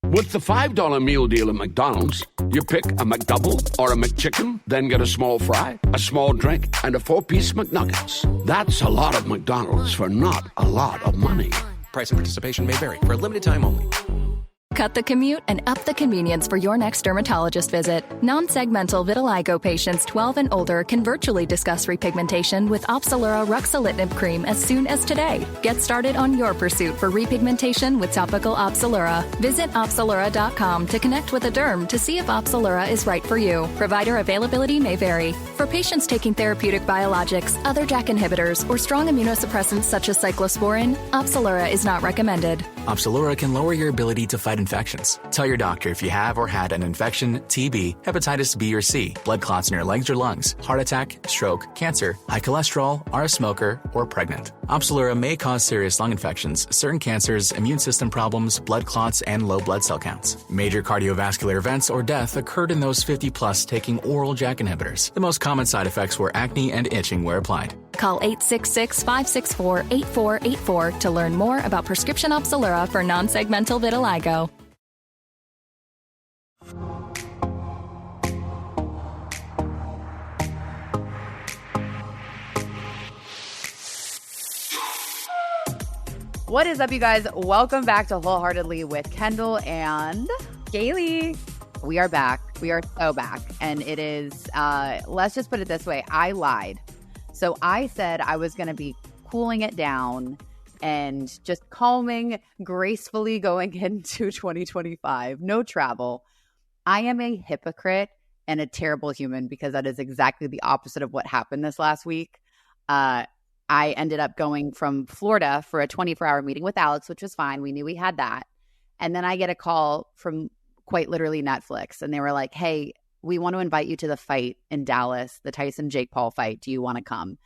With the $5 meal deal at McDonald's, you pick a McDouble or a McChicken, then get a small fry, a small drink, and a 4-piece McNuggets. That's a lot of McDonald's for not a lot of money. Price and participation may vary. For a limited time only. Cut the commute and up the convenience for your next dermatologist visit. Non-segmental vitiligo patients 12 and older can virtually discuss repigmentation with Opzelura ruxolitinib cream as soon as today. Get started on your pursuit for repigmentation with topical Opzelura. Visit Opzelura.com to connect with a derm to see if Opzelura is right for you. Provider availability may vary. For patients taking therapeutic biologics, other JAK inhibitors, or strong immunosuppressants such as cyclosporin, Opzelura is not recommended. Opzelura can lower your ability to fight infections. Tell your doctor if you have or had an infection, TB, hepatitis B or C, blood clots in your legs or lungs, heart attack, stroke, cancer, high cholesterol, are a smoker, or pregnant. Opzelura may cause serious lung infections, certain cancers, immune system problems, blood clots, and low blood cell counts. Major cardiovascular events or death occurred in those 50 plus taking oral JAK inhibitors. The most common side effects were acne and itching where applied. Call 866-564-8484 to learn more about prescription Opzelura for non-segmental vitiligo. What is up, you guys? Welcome back to Wholeheartedly with Kendall and Galey. We are back. We are so back. And it is, let's just put it this way. I lied. So I said I was going to be cooling it down and just calming, gracefully going into 2025. No travel. I am a hypocrite and a terrible human because that is exactly the opposite of what happened this last week. I ended up going from Florida for a 24-hour meeting with Alex, which was fine. We knew we had that. And then I get a call from quite literally Netflix. And they were like, hey, we want to invite you to the fight in Dallas, the Tyson Jake Paul fight. Do you want to come?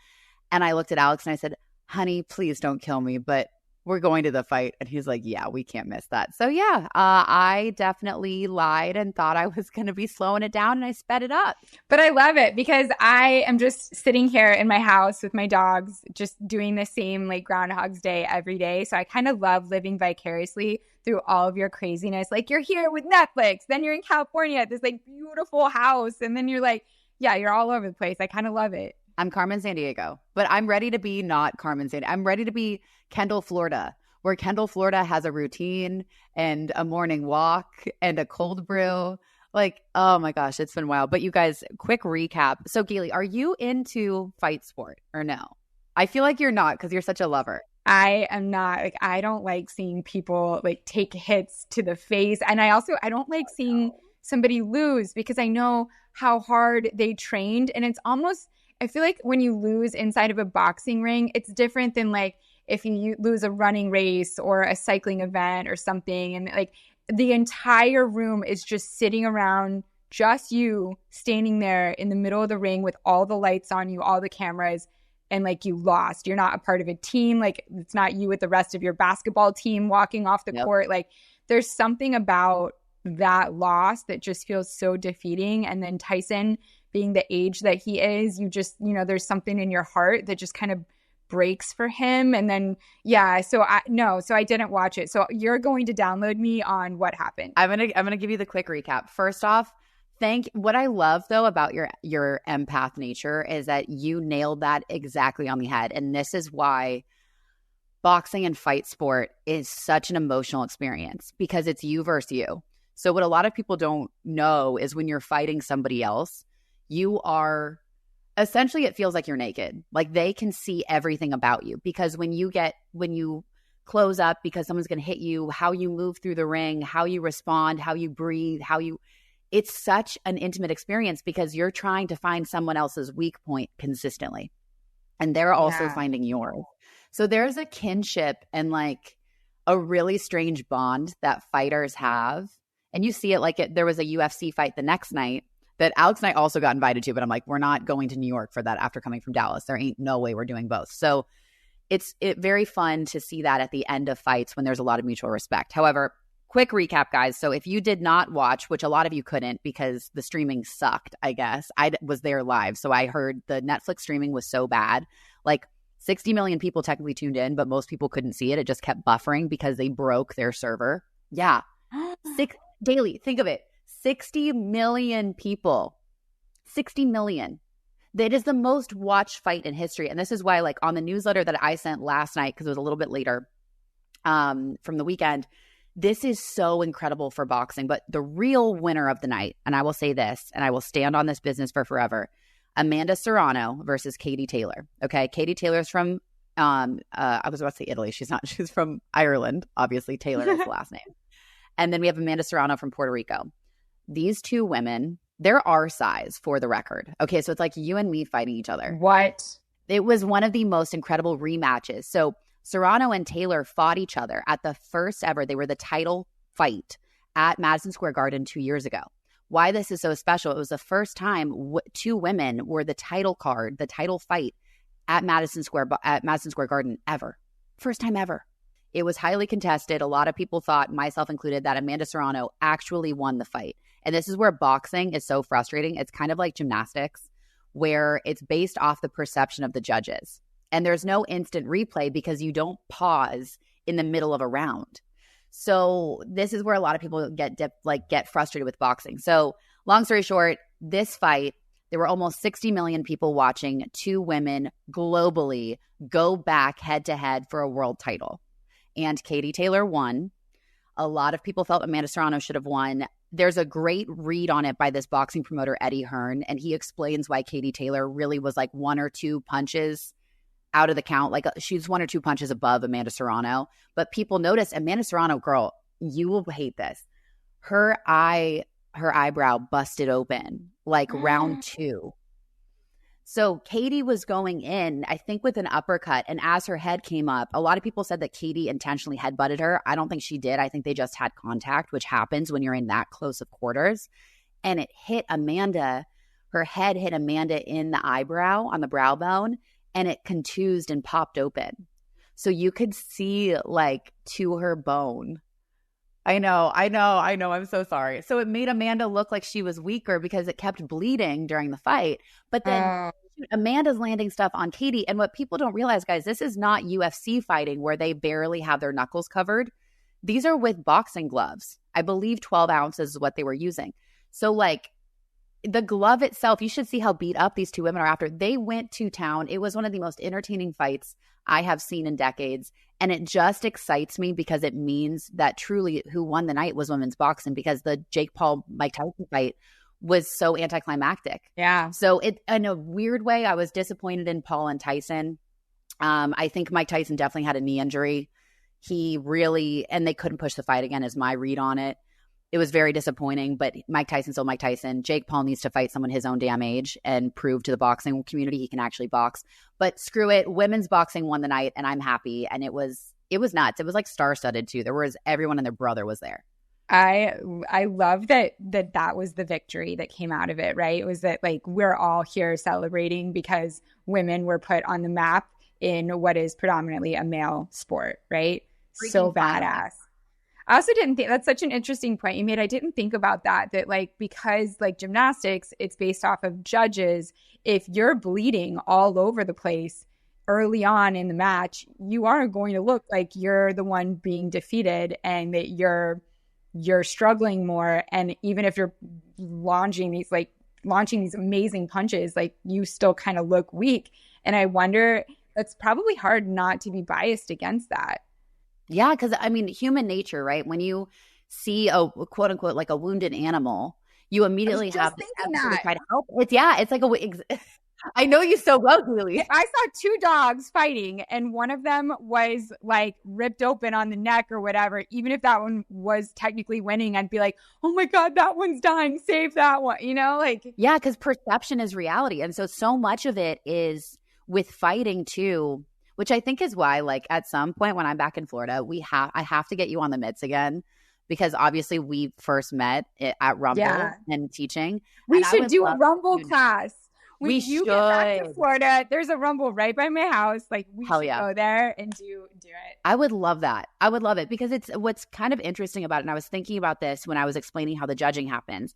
And I looked at Alex and I said, honey, please don't kill me, but we're going to the fight. And he's like, yeah, we can't miss that. So yeah, I definitely lied and thought I was going to be slowing it down and I sped it up. But I love it because I am just sitting here in my house with my dogs, just doing the same like Groundhog's Day every day. So I kind of love living vicariously through all of your craziness. Like you're here with Netflix, then you're in California at this like beautiful house. And then you're like, yeah, you're all over the place. I kind of love it. I'm Carmen Sandiego, but I'm ready to be not Carmen Sandiego. I'm ready to be Kendall, Florida, where Kendall, Florida has a routine and a morning walk and a cold brew. Like, oh my gosh, it's been wild. But you guys, quick recap. So Galey, are you into fight sport or no? I feel like you're not because you're such a lover. I am not. Like, I don't like seeing people like take hits to the face. And I don't like seeing somebody lose because I know how hard they trained. And it's almost, I feel like when you lose inside of a boxing ring, it's different than like if you lose a running race or a cycling event or something. And like the entire room is just sitting around, just you standing there in the middle of the ring with all the lights on you, all the cameras, and like you lost. You're not a part of a team. Like it's not you with the rest of your basketball team walking off the court. Like there's something about that loss that just feels so defeating. And then Tyson being the age that he is, you just, there's something in your heart that just kind of breaks for him. And then, so I didn't watch it. So you're going to download me on what happened. I'm going to give you the quick recap. First off, what I love though about your empath nature is that you nailed that exactly on the head. And this is why boxing and fight sport is such an emotional experience because it's you versus you. So what a lot of people don't know is when you're fighting somebody else, you are essentially, it feels like you're naked. Like they can see everything about you because when you close up because someone's going to hit you, how you move through the ring, how you respond, how you breathe, it's such an intimate experience because you're trying to find someone else's weak point consistently. And they're also finding yours. So there's a kinship and like a really strange bond that fighters have. And you see it like there was a UFC fight the next night that Alex and I also got invited to, but I'm like, we're not going to New York for that after coming from Dallas. There ain't no way we're doing both. So it's very fun to see that at the end of fights when there's a lot of mutual respect. However, quick recap, guys. So if you did not watch, which a lot of you couldn't because the streaming sucked, I guess. I was there live. So I heard the Netflix streaming was so bad. Like 60 million people technically tuned in, but most people couldn't see it. It just kept buffering because they broke their server. Yeah. Galey, think of it. 60 million people. 60 million. That is the most watched fight in history. And this is why, like, on the newsletter that I sent last night, because it was a little bit later from the weekend, this is so incredible for boxing. But the real winner of the night, and I will say this, and I will stand on this business for forever, Amanda Serrano versus Katie Taylor. Okay, Katie Taylor's from, I was about to say Italy. She's not. She's from Ireland. Obviously, Taylor is the last name. And then we have Amanda Serrano from Puerto Rico. These two women, they're our size, for the record. Okay, so it's like you and me fighting each other. What? It was one of the most incredible rematches. So Serrano and Taylor fought each other at the first ever. They were the title fight at Madison Square Garden 2 years ago. Why this is so special, it was the first time two women were the title card, the title fight at Madison Square Garden ever. First time ever. It was highly contested. A lot of people thought, myself included, that Amanda Serrano actually won the fight. And this is where boxing is so frustrating. It's kind of like gymnastics, where it's based off the perception of the judges. And there's no instant replay because you don't pause in the middle of a round. So this is where a lot of people get frustrated with boxing. So long story short, this fight, there were almost 60 million people watching two women globally go back head to head for a world title. And Katie Taylor won. A lot of people felt Amanda Serrano should have won. There's a great read on it by this boxing promoter, Eddie Hearn, and he explains why Katie Taylor really was like one or two punches out of the count. Like, she's one or two punches above Amanda Serrano. But people notice Amanda Serrano, girl, you will hate this. Her eyebrow busted open like round two. So Katie was going in, I think, with an uppercut. And as her head came up, a lot of people said that Katie intentionally headbutted her. I don't think she did. I think they just had contact, which happens when you're in that close of quarters. And it hit Amanda. Her head hit Amanda in the eyebrow, on the brow bone, and it contused and popped open. So you could see, like, to her bone. I know. I'm so sorry. So it made Amanda look like she was weaker because it kept bleeding during the fight. But then Amanda's landing stuff on Katie. And what people don't realize, guys, this is not UFC fighting where they barely have their knuckles covered. These are with boxing gloves. I believe 12 ounces is what they were using. So, like, the glove itself, you should see how beat up these two women are after. They went to town. It was one of the most entertaining fights I have seen in decades. And it just excites me because it means that truly who won the night was women's boxing, because the Jake Paul-Mike Tyson fight was so anticlimactic. Yeah. So in a weird way, I was disappointed in Paul and Tyson. I think Mike Tyson definitely had a knee injury. And they couldn't push the fight again, is my read on it. It was very disappointing, but Mike Tyson's still Mike Tyson. Jake Paul needs to fight someone his own damn age and prove to the boxing community he can actually box. But screw it. Women's boxing won the night, and I'm happy. And it was nuts. It was like star-studded too. There was everyone and their brother was there. I love that was the victory that came out of it, right? It was that, like, we're all here celebrating because women were put on the map in what is predominantly a male sport, right? Freaking so badass. I also didn't think, that's such an interesting point you made. I didn't think about that, like, because, like, gymnastics, it's based off of judges. If you're bleeding all over the place early on in the match, you are going to look like you're the one being defeated and that you're struggling more. And even if you're launching these amazing punches, like, you still kind of look weak. And I wonder, it's probably hard not to be biased against that. Yeah, because, I mean, human nature, right? When you see a quote unquote like a wounded animal, you immediately have to try to help. It's like I know you so well, Galey. I saw two dogs fighting, and one of them was, like, ripped open on the neck or whatever. Even if that one was technically winning, I'd be like, oh my God, that one's dying. Save that one. You know, like. Yeah, because perception is reality. And so much of it is with fighting too, which I think is why, like, at some point when I'm back in Florida, I have to get you on the mitts again, because obviously we first met at Rumble and teaching. We should do a Rumble class. When you get back to Florida, there's a Rumble right by my house. Like, we should go there and do it. I would love that. I would love it, because it's what's kind of interesting about it. And I was thinking about this when I was explaining how the judging happens.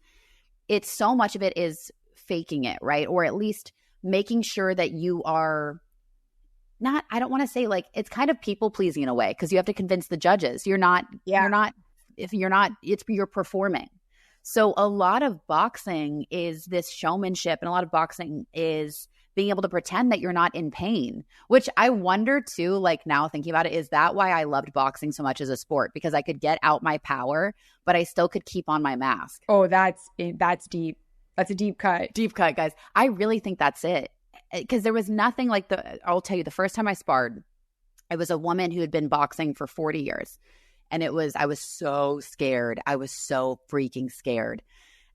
It's so much of it is faking it, right? Or at least making sure that you are not, I don't want to say, like, it's kind of people pleasing in a way, because you have to convince the judges. You're not if you're not, you're performing. So a lot of boxing is this showmanship, and a lot of boxing is being able to pretend that you're not in pain, which I wonder too, like now thinking about it, is that why I loved boxing so much as a sport? Because I could get out my power, but I still could keep on my mask. Oh, that's deep. That's a deep cut. Deep cut, guys. I really think that's it. Because there was nothing like I'll tell you, the first time I sparred, it was a woman who had been boxing for 40 years. And I was so scared. I was so freaking scared.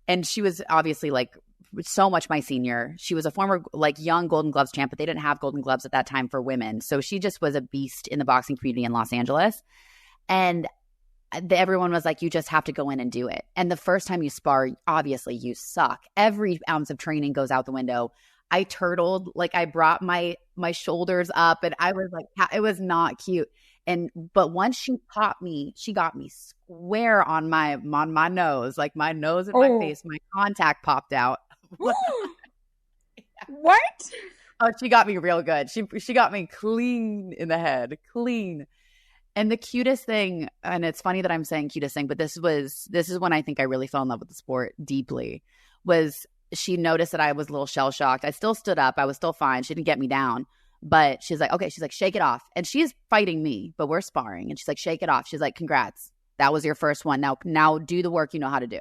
And she was obviously like so much my senior. She was a former like young Golden Gloves champ, but they didn't have Golden Gloves at that time for women. So she just was a beast in the boxing community in Los Angeles. And everyone was like, you just have to go in and do it. And the first time you spar, obviously you suck. Every ounce of training goes out the window. I turtled, like I brought my shoulders up, and I was like, it was not cute. But once she popped me, she got me square on my nose, like my nose and my face, my contact popped out. What? Oh, she got me real good. She got me clean in the head, clean. And the cutest thing, and it's funny that I'm saying cutest thing, but this is when I think I really fell in love with the sport deeply, was she noticed that I was a little shell shocked. I still stood up. I was still fine. She didn't get me down. But she's like, okay, she's like, shake it off. And she's fighting me, but we're sparring. And she's like, shake it off. She's like, congrats. That was your first one. Now do the work you know how to do.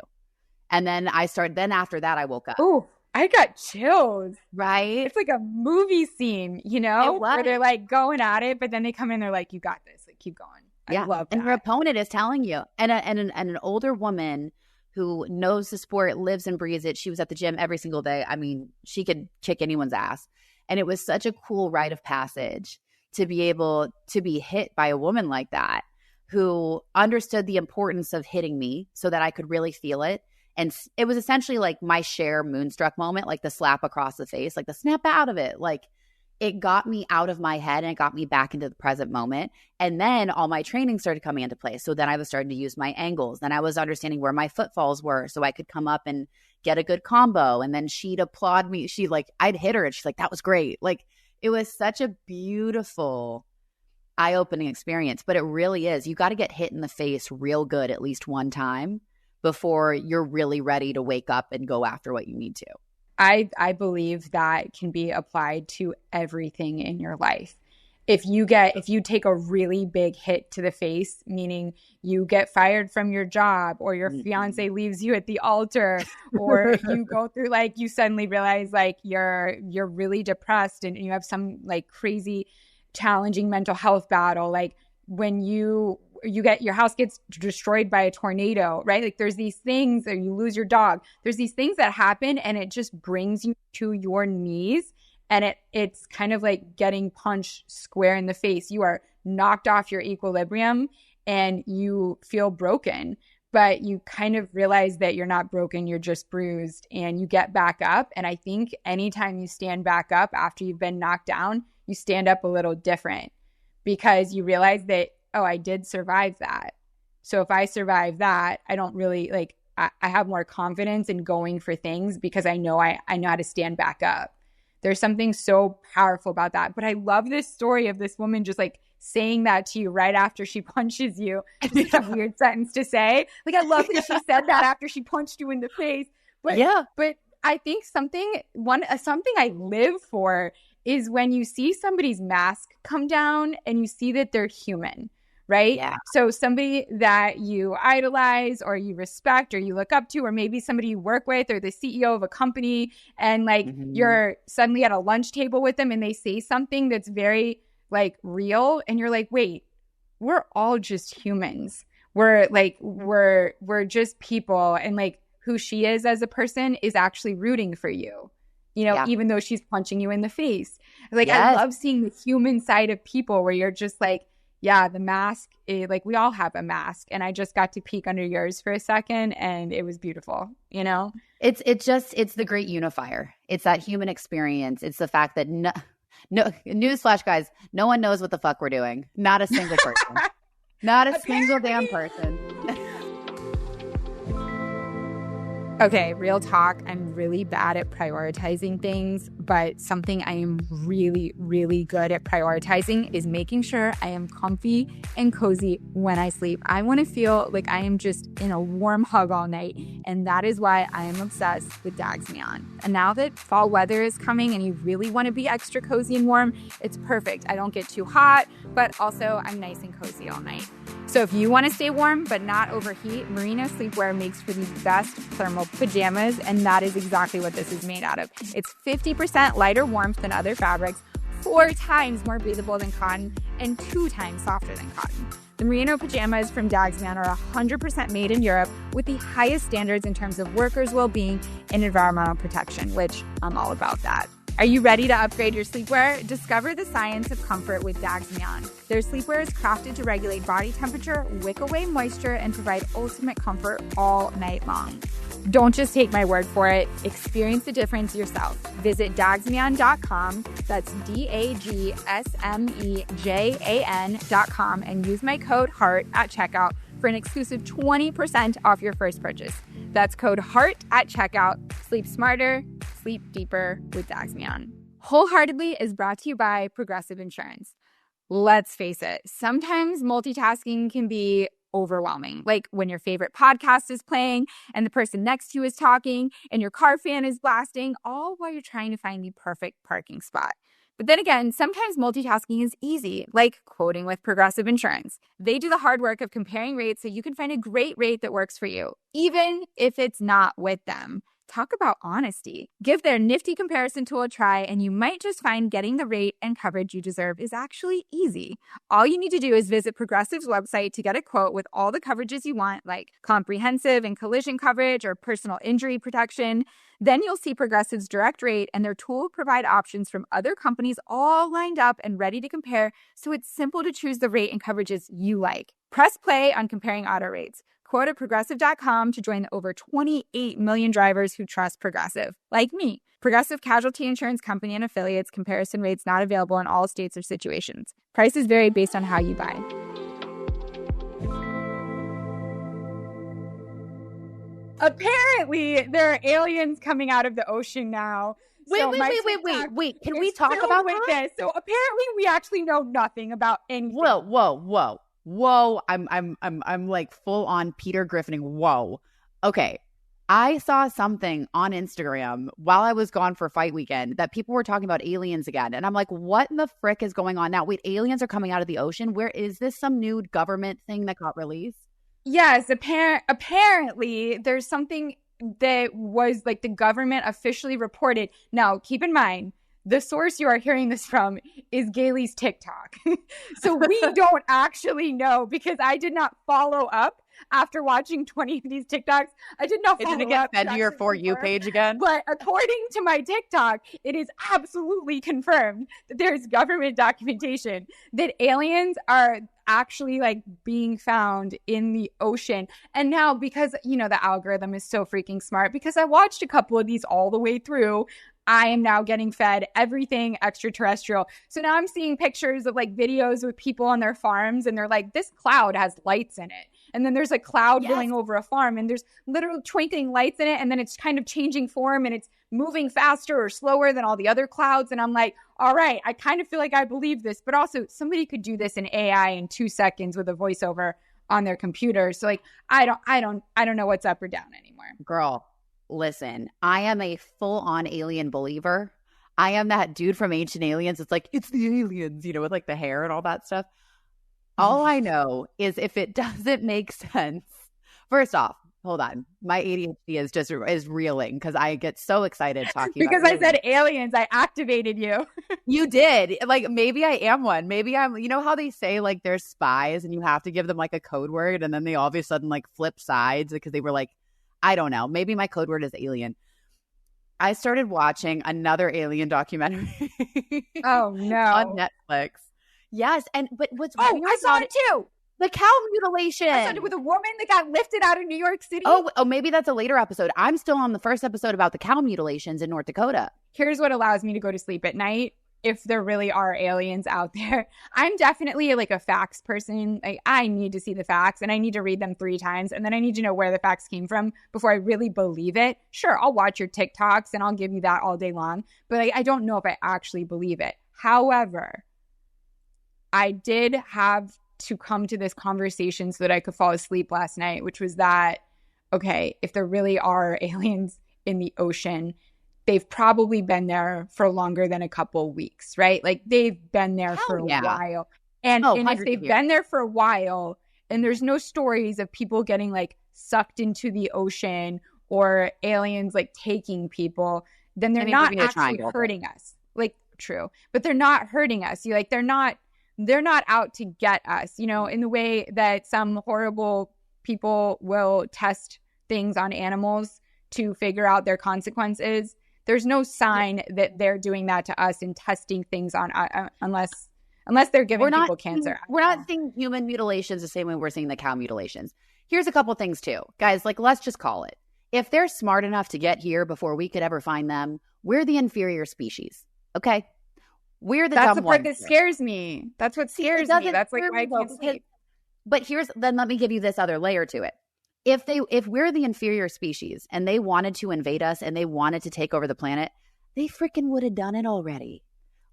And then then after that, I woke up. Oh, I got chills. Right? It's like a movie scene, you know, where they're like going at it, but then they come in, they're like, you got this. Like, keep going. I love that. And her opponent is telling you. And an older woman who knows the sport, lives and breathes it. She was at the gym every single day. I mean, she could kick anyone's ass. And it was such a cool rite of passage to be able to be hit by a woman like that, who understood the importance of hitting me so that I could really feel it. And it was essentially like my Cher Moonstruck moment, like the slap across the face, like the snap out of it. Like it got me out of my head and it got me back into the present moment. And then all my training started coming into place. So then I was starting to use my angles. Then I was understanding where my footfalls were so I could come up and get a good combo. And then she'd applaud me. I'd hit her and she's like, that was great. Like it was such a beautiful, eye-opening experience. But it really is. You got to get hit in the face real good at least one time before you're really ready to wake up and go after what you need to. I believe that can be applied to everything in your life. If you take a really big hit to the face, meaning you get fired from your job, or your fiance leaves you at the altar, or you go through like you suddenly realize like you're really depressed and you have some like crazy challenging mental health battle, like when you get your house gets destroyed by a tornado, right? Like there's these things, or you lose your dog. There's these things that happen and it just brings you to your knees. And it's kind of like getting punched square in the face. You are knocked off your equilibrium and you feel broken, but you kind of realize that you're not broken, you're just bruised, and you get back up. And I think anytime you stand back up after you've been knocked down, you stand up a little different because you realize that, oh, I did survive that. So if I survive that, I don't really like, I have more confidence in going for things because I know I know how to stand back up. There's something so powerful about that. But I love this story of this woman just like saying that to you right after she punches you. It's a weird sentence to say. Like, I love that she said that after she punched you in the face. But I think something I live for is when you see somebody's mask come down and you see that they're human. Right? Yeah. So somebody that you idolize or you respect or you look up to, or maybe somebody you work with or the CEO of a company, and like you're suddenly at a lunch table with them and they say something that's very like real, and you're like, wait, we're all just humans. We're just people, and like who she is as a person is actually rooting for you. You know, even though she's punching you in the face. Like I love seeing the human side of people where you're just like, yeah, the mask, like we all have a mask, and I just got to peek under yours for a second and it was beautiful, you know? It's the great unifier. It's that human experience. It's the fact that no newsflash, guys, no one knows what the fuck we're doing. Not a single person. Not a single damn person. Okay, real talk. I'm really bad at prioritizing things, but something I am really, really good at prioritizing is making sure I am comfy and cozy when I sleep. I want to feel like I am just in a warm hug all night, and that is why I am obsessed with Dagsmion. And now that fall weather is coming and you really want to be extra cozy and warm, it's perfect. I don't get too hot, but also I'm nice and cozy all night. So if you want to stay warm but not overheat, Merino sleepwear makes for the best thermal pajamas, and that is exactly what this is made out of. It's 50% lighter warmth than other fabrics, 4 times more breathable than cotton, and 2 times softer than cotton. The Merino pajamas from Dagsmion are 100% made in Europe with the highest standards in terms of workers' well-being and environmental protection, which I'm all about that. Are you ready to upgrade your sleepwear? Discover the science of comfort with Dagsmion. Their sleepwear is crafted to regulate body temperature, wick away moisture, and provide ultimate comfort all night long. Don't just take my word for it. Experience the difference yourself. Visit Dagsmion.com, that's DAGSMEJAN.com, and use my code HEART at checkout for an exclusive 20% off your first purchase. That's code HEART at checkout. Sleep smarter, sleep deeper with Dagsmion. Wholeheartedly is brought to you by Progressive Insurance. Let's face it, sometimes multitasking can be overwhelming. Like when your favorite podcast is playing and the person next to you is talking and your car fan is blasting, all while you're trying to find the perfect parking spot. But then again, sometimes multitasking is easy, like quoting with Progressive Insurance. They do the hard work of comparing rates so you can find a great rate that works for you, even if it's not with them. Talk about honesty. Give their nifty comparison tool a try, and you might just find getting the rate and coverage you deserve is actually easy. All you need to do is visit Progressive's website to get a quote with all the coverages you want, like comprehensive and collision coverage or personal injury protection. Then you'll see Progressive's direct rate, and their tool will provide options from other companies all lined up and ready to compare, so it's simple to choose the rate and coverages you like. Press play on comparing auto rates. Quote at Progressive.com to join the over 28 million drivers who trust Progressive, like me. Progressive Casualty Insurance Company and Affiliates. Comparison rates not available in all states or situations. Prices vary based on how you buy. Apparently, there are aliens coming out of the ocean now. Wait. Can we talk about this? So apparently, we actually know nothing about anything. Whoa. I'm like full on Peter Griffining. Whoa. Okay. I saw something on Instagram while I was gone for fight weekend that people were talking about aliens again. And I'm like, what in the frick is going on now? Wait, aliens are coming out of the ocean? Where is this some new government thing that got released? Yes, apparently there's something that was like the government officially reported. Now, keep in mind, the source you are hearing this from is Galey's TikTok. So we don't actually know because I did not follow up after watching 20 of these TikToks. I did not follow up. It didn't get fed to your For You page again? But according to my TikTok, it is absolutely confirmed that there's government documentation that aliens are actually like being found in the ocean. And now because, the algorithm is so freaking smart, because I watched a couple of these all the way through, I am now getting fed everything extraterrestrial. So now I'm seeing pictures of like videos with people on their farms and they're like, this cloud has lights in it. And then there's a cloud going over a farm and there's literal twinkling lights in it. And then it's kind of changing form and it's moving faster or slower than all the other clouds. And I'm like, all right, I kind of feel like I believe this, but also somebody could do this in AI in 2 seconds with a voiceover on their computer. So like, I don't know what's up or down anymore. Girl. Listen, I am a full-on alien believer. I am that dude from Ancient Aliens. It's like, it's the aliens, with like the hair and all that stuff. All I know is if it doesn't make sense. First off, hold on. My ADHD is reeling because I get so excited talking because about I said aliens, I activated you. You did. Like, maybe I am one. Maybe I'm, how they say like they're spies and you have to give them like a code word and then they all of a sudden like flip sides because they were like, I don't know. Maybe my code word is alien. I started watching another alien documentary. Oh, no. On Netflix. Yes. But what's weird I saw it too. The cow mutilation. I saw it with a woman that got lifted out of New York City. Oh, maybe that's a later episode. I'm still on the first episode about the cow mutilations in North Dakota. Here's what allows me to go to sleep at night if there really are aliens out there. I'm definitely like a facts person. Like, I need to see the facts and I need to read them 3 times. And then I need to know where the facts came from before I really believe it. Sure, I'll watch your TikToks and I'll give you that all day long. But I don't know if I actually believe it. However, I did have to come to this conversation so that I could fall asleep last night, which was that, okay, if there really are aliens in the ocean, they've probably been there for longer than a couple weeks, right? Like, they've been there for a while. And if they've been there for a while and there's no stories of people getting like sucked into the ocean or aliens like taking people, then they're not actually hurting us. Like, true. But they're not hurting us. They're not out to get us, in the way that some horrible people will test things on animals to figure out their consequences. There's no sign that they're doing that to us and testing things on unless they're giving people cancer. We're not seeing human mutilations the same way we're seeing the cow mutilations. Here's a couple things too. Guys, like, let's just call it. If they're smart enough to get here before we could ever find them, we're the inferior species. Okay? We're the dumb ones. That's the part that scares me. That's what scares me. That's like why I can't sleep. But then let me give you this other layer to it. If we're the inferior species and they wanted to invade us and they wanted to take over the planet, they freaking would have done it already.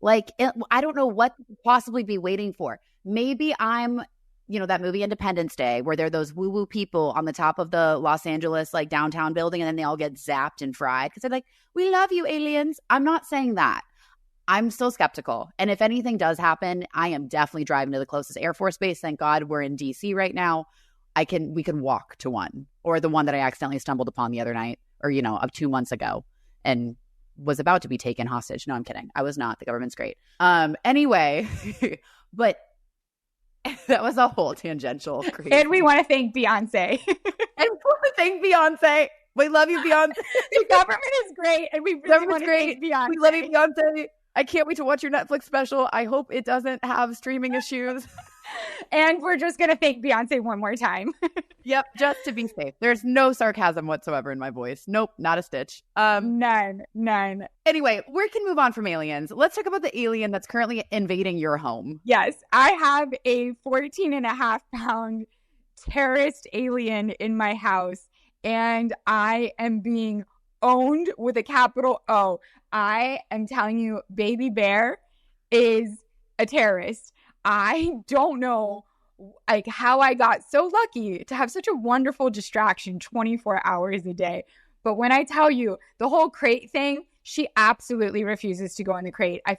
Like, I don't know what to possibly be waiting for. Maybe I'm, that movie Independence Day where there are those woo-woo people on the top of the Los Angeles, like, downtown building, and then they all get zapped and fried because they're like, we love you, aliens. I'm not saying that. I'm still skeptical. And if anything does happen, I am definitely driving to the closest Air Force base. Thank God we're in DC right now. We can walk to one, or the one that I accidentally stumbled upon the other night, or, of 2 months ago, and was about to be taken hostage. No, I'm kidding. I was not. The government's great. Anyway, but that was a whole tangential. Crazy. And we want to thank Beyonce. We love you, Beyonce. The government is great, and we really want to thank Beyonce. We love you, Beyonce. I can't wait to watch your Netflix special. I hope it doesn't have streaming issues. And we're just going to thank Beyonce one more time. Yep, just to be safe. There's no sarcasm whatsoever in my voice. Nope, not a stitch. None. Anyway, we can move on from aliens. Let's talk about the alien that's currently invading your home. Yes, I have a 14.5-pound terrorist alien in my house, and I am being owned with a capital O. I am telling you, baby Bair is a terrorist. I don't know like how I got so lucky to have such a wonderful distraction 24 hours a day. But when I tell you the whole crate thing, she absolutely refuses to go in the crate. I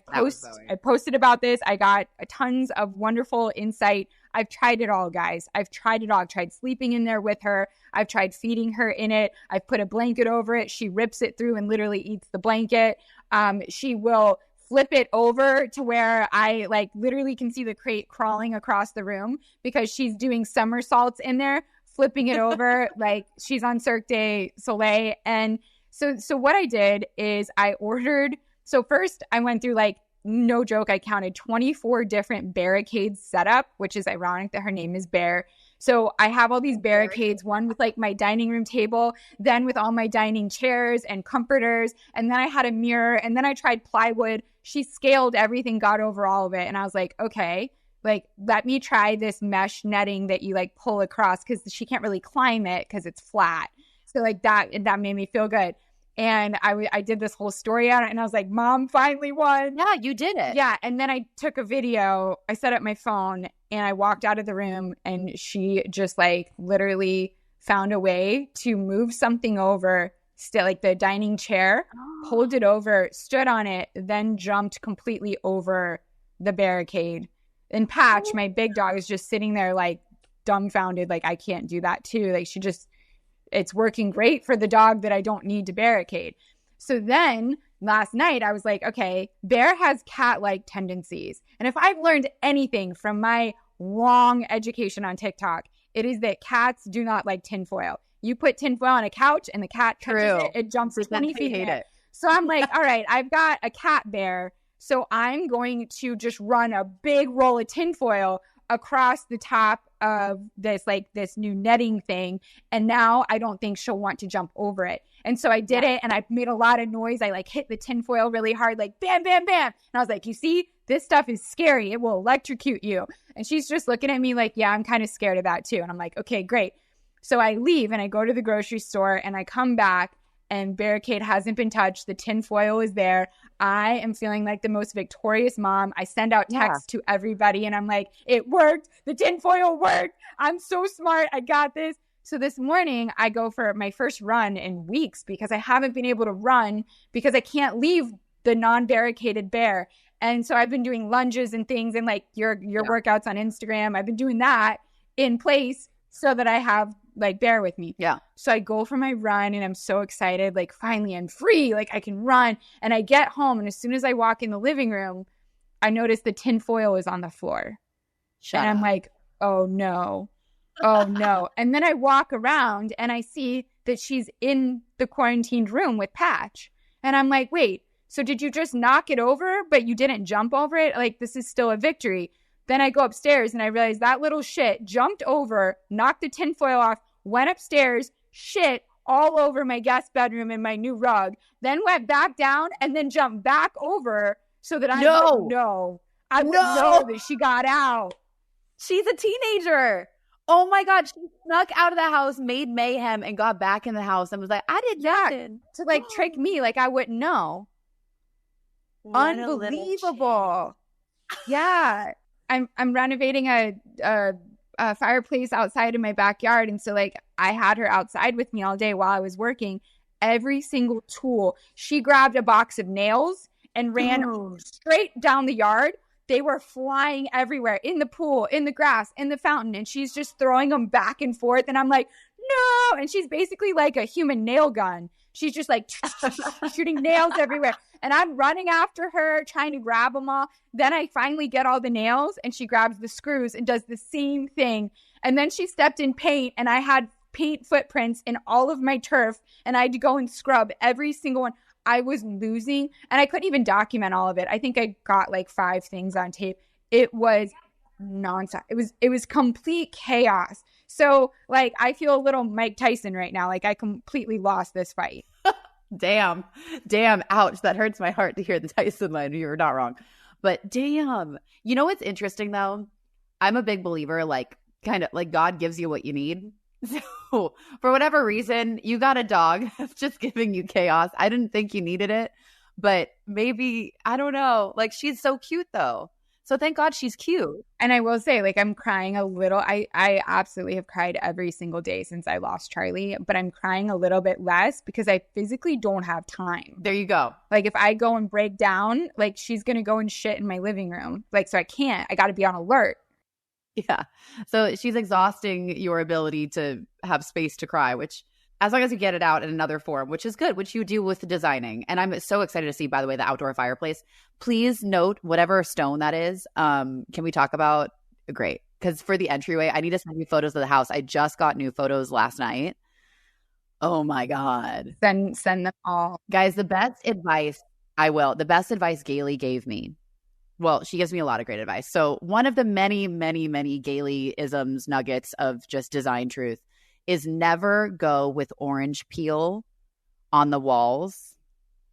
posted about this. I got tons of wonderful insight. I've tried it all, guys. I've tried it all. I've tried sleeping in there with her. I've tried feeding her in it. I've put a blanket over it. She rips it through and literally eats the blanket. She will flip it over to where I like literally can see the crate crawling across the room because she's doing somersaults in there, flipping it over like she's on Cirque du Soleil. And so what I did is I ordered. So first I went through, like, no joke, I counted 24 different barricades set up, which is ironic that her name is Bair. So I have all these barricades, one with like my dining room table, then with all my dining chairs and comforters. And then I had a mirror, and then I tried plywood. She scaled everything, got over all of it. And I was like, okay, like, let me try this mesh netting that you like pull across, because she can't really climb it because it's flat. So like that made me feel good. And I did this whole story on it, and I was like, Mom finally won. Yeah, you did it. Yeah. And then I took a video. I set up my phone and I walked out of the room, and she just like literally found a way to move something over, still like the dining chair, pulled it over, stood on it, then jumped completely over the barricade. And Patch, my big dog, is just sitting there like dumbfounded, like, I can't do that too. Like, it's working great for the dog that I don't need to barricade. So then last night I was like, okay, Bair has cat-like tendencies. And if I've learned anything from my long education on TikTok, it is that cats do not like tinfoil. You put tinfoil on a couch and the cat touches it, it jumps 20 feet in it. So I'm like, all right, I've got a cat Bair, so I'm going to just run a big roll of tinfoil across the top of this new netting thing. And now I don't think she'll want to jump over it. And so I did it, and I made a lot of noise. I hit the tinfoil really hard, bam, bam, bam. And I was like, you see, this stuff is scary. It will electrocute you. And she's just looking at me like, yeah, I'm kind of scared of that too. And I'm like, okay, great. So I leave and I go to the grocery store and I come back and barricade hasn't been touched. The tinfoil is there. I am feeling like the most victorious mom. I send out texts to everybody and I'm like, it worked. The tinfoil worked. I'm so smart. I got this. So this morning I go for my first run in weeks because I haven't been able to run because I can't leave the non-barricaded Bair. And so I've been doing lunges and things and your workouts on Instagram. I've been doing that in place so that I have Bair with me. Yeah. So I go for my run and I'm so excited. Finally I'm free. I can run. And I get home. And as soon as I walk in the living room, I notice the tinfoil is on the floor. And I'm like, oh no. Oh no. And then I walk around and I see that she's in the quarantined room with Patch. And I'm like, wait, so did you just knock it over, but you didn't jump over it? This is still a victory. Then I go upstairs and I realize that little shit jumped over, knocked the tinfoil off, went upstairs, shit all over my guest bedroom and my new rug, then went back down and then jumped back over so that I would know that she got out. She's a teenager. Oh my God. She snuck out of the house, made mayhem, and got back in the house and was like, I did nothing. To trick me I wouldn't know. What unbelievable. Yeah. I'm renovating a fireplace outside in my backyard. And so I had her outside with me all day while I was working. Every single tool. She grabbed a box of nails and ran straight down the yard. They were flying everywhere, in the pool, in the grass, in the fountain. And she's just throwing them back and forth. And I'm like, no. And she's basically like a human nail gun. She's just shooting nails everywhere. And I'm running after her, trying to grab them all. Then I finally get all the nails and she grabs the screws and does the same thing. And then she stepped in paint and I had paint footprints in all of my turf and I had to go and scrub every single one. I was losing and I couldn't even document all of it. I think I got 5 things on tape. It was nonsense. It was complete chaos. So I feel a little Mike Tyson right now. I completely lost this fight. Damn. Ouch. That hurts my heart to hear the Tyson line. You were not wrong. But damn. You know what's interesting though? I'm a big believer, God gives you what you need. So for whatever reason, you got a dog that's just giving you chaos. I didn't think you needed it, but maybe, I don't know. She's so cute though. So thank God she's cute. And I will say, I'm crying a little. I absolutely have cried every single day since I lost Charlie, but I'm crying a little bit less because I physically don't have time. There you go. If I go and break down, she's going to go and shit in my living room. So I can't. I got to be on alert. Yeah. So she's exhausting your ability to have space to cry, which as long as you get it out in another form, which is good, which you do with designing. And I'm so excited to see, by the way, the outdoor fireplace. Please note whatever stone that is. Can we talk about? Great. Because for the entryway, I need to send you photos of the house. I just got new photos last night. Oh my God. Send them all. Guys, the best advice Galey gave me. Well, she gives me a lot of great advice. So one of the many, many, many Galey-isms, nuggets of just design truth is never go with orange peel on the walls,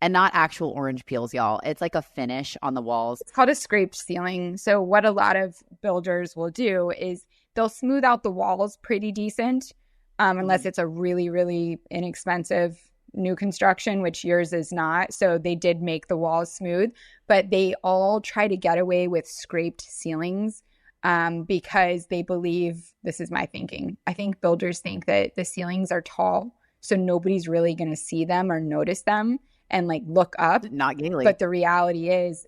and not actual orange peels, y'all. It's like a finish on the walls. It's called a scraped ceiling. So what a lot of builders will do is they'll smooth out the walls pretty decent, unless it's a really, really inexpensive new construction, which yours is not. So they did make the walls smooth, but they all try to get away with scraped ceilings because they believe, this is my thinking, I think builders think that the ceilings are tall, so nobody's really going to see them or notice them and look up. Not Galey. But the reality is,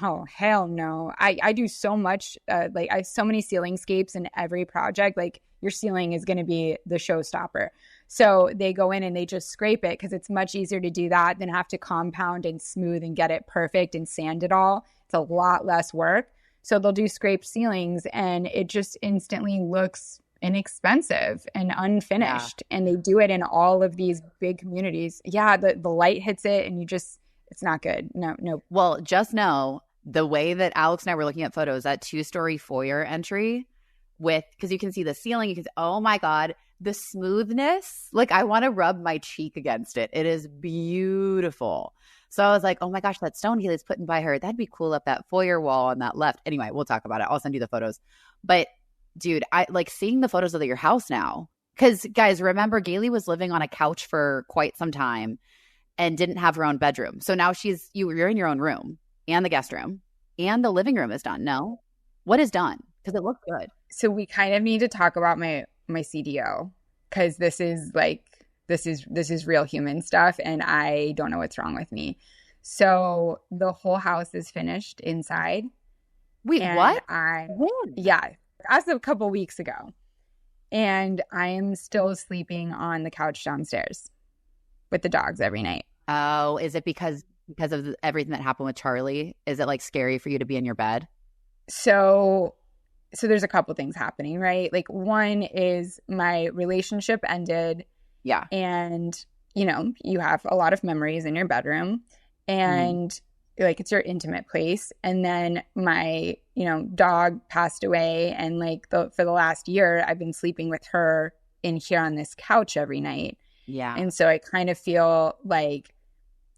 oh, hell no. I do so much, I have so many ceiling scapes in every project. Your ceiling is going to be the showstopper. So they go in and they just scrape it because it's much easier to do that than have to compound and smooth and get it perfect and sand it all. It's a lot less work. So they'll do scraped ceilings and it just instantly looks inexpensive and unfinished. Yeah. And they do it in all of these big communities. Yeah, the light hits it and it's not good. No. Well, just know the way that Alex and I were looking at photos, that 2-story foyer entry because you can see the ceiling. You can see, oh my God, the smoothness. Like I want to rub my cheek against it. It is beautiful. So I was like, oh my gosh, that stone Galey's putting by her, that'd be cool up that foyer wall on that left. Anyway, we'll talk about it. I'll send you the photos. But dude, I like seeing the photos of your house now. Because guys, remember Galey was living on a couch for quite some time and didn't have her own bedroom. So now you're in your own room and the guest room and the living room is done. No? What is done? Because it looks good. So we kind of need to talk about my CDO, because this is real human stuff and I don't know what's wrong with me. So the whole house is finished inside. Wait, what? Yeah, as of a couple weeks ago. And I am still sleeping on the couch downstairs with the dogs every night. Oh, is it because of everything that happened with Charlie? Is it like scary for you to be in your bed? So there's a couple things happening, right? Like one is my relationship ended. Yeah. And, you have a lot of memories in your bedroom and like it's your intimate place. And then my, dog passed away. And like for the last year, I've been sleeping with her in here on this couch every night. Yeah. And so I kind of feel like,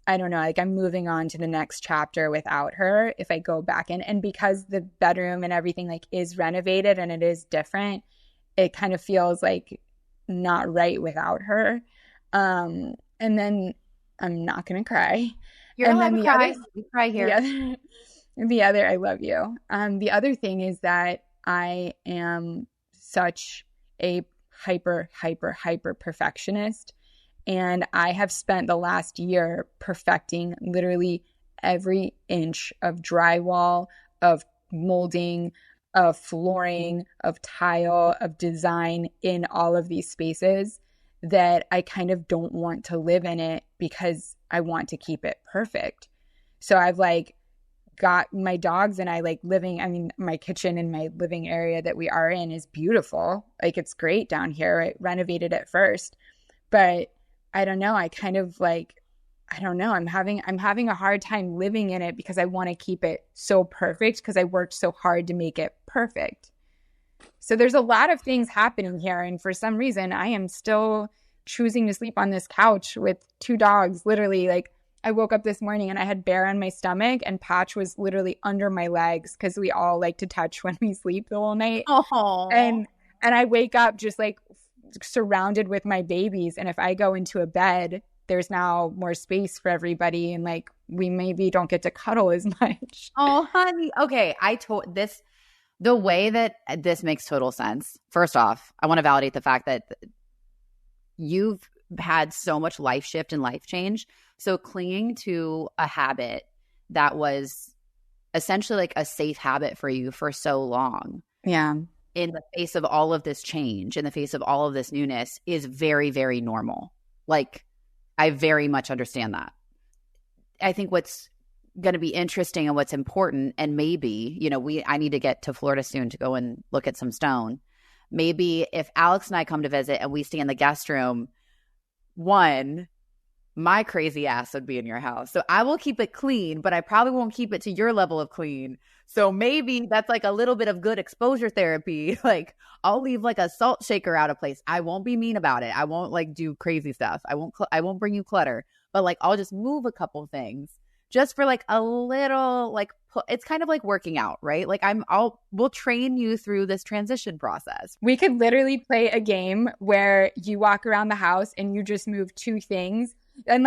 I don't know, like I'm moving on to the next chapter without her if I go back in. And because the bedroom and everything like is renovated and it is different, it kind of feels like not right without her. And then I'm not going to cry. You're and allowed then to cry. You cry here. The other, I love you. The other thing is that I am such a hyper perfectionist. And I have spent the last year perfecting literally every inch of drywall, of molding, of flooring, of tile, of design in all of these spaces that I kind of don't want to live in it because I want to keep it perfect. So I've like got my dogs and I like my kitchen and my living area that we are in is beautiful. Like it's great down here. I renovated it first, but I don't know. I kind of like, I don't know. I'm having a hard time living in it because I want to keep it so perfect because I worked so hard to make it perfect. So there's a lot of things happening here. And for some reason, I am still choosing to sleep on this couch with two dogs. Literally, like I woke up this morning and I had Bair on my stomach and Patch was literally under my legs because we all like to touch when we sleep the whole night. Oh. And I wake up just like surrounded with my babies. And if I go into a bed, there's now more space for everybody. And like, we maybe don't get to cuddle as much. Oh, honey. Okay. The way that this makes total sense. First off, I want to validate the fact that you've had so much life shift and life change. So clinging to a habit that was essentially like a safe habit for you for so long. Yeah. In the face of all of this change, in the face of all of this newness is very, very normal. Like, I very much understand that. I think what's going to be interesting and what's important, and maybe, I need to get to Florida soon to go and look at some stone. Maybe if Alex and I come to visit and we stay in the guest room, one, my crazy ass would be in your house. So I will keep it clean, but I probably won't keep it to your level of clean. So maybe that's like a little bit of good exposure therapy. Like I'll leave like a salt shaker out of place. I won't be mean about it. I won't like do crazy stuff. I won't bring you clutter, but like I'll just move a couple things just for like a little, like it's kind of like working out, right? Like we'll train you through this transition process. We could literally play a game where you walk around the house and you just move two things. And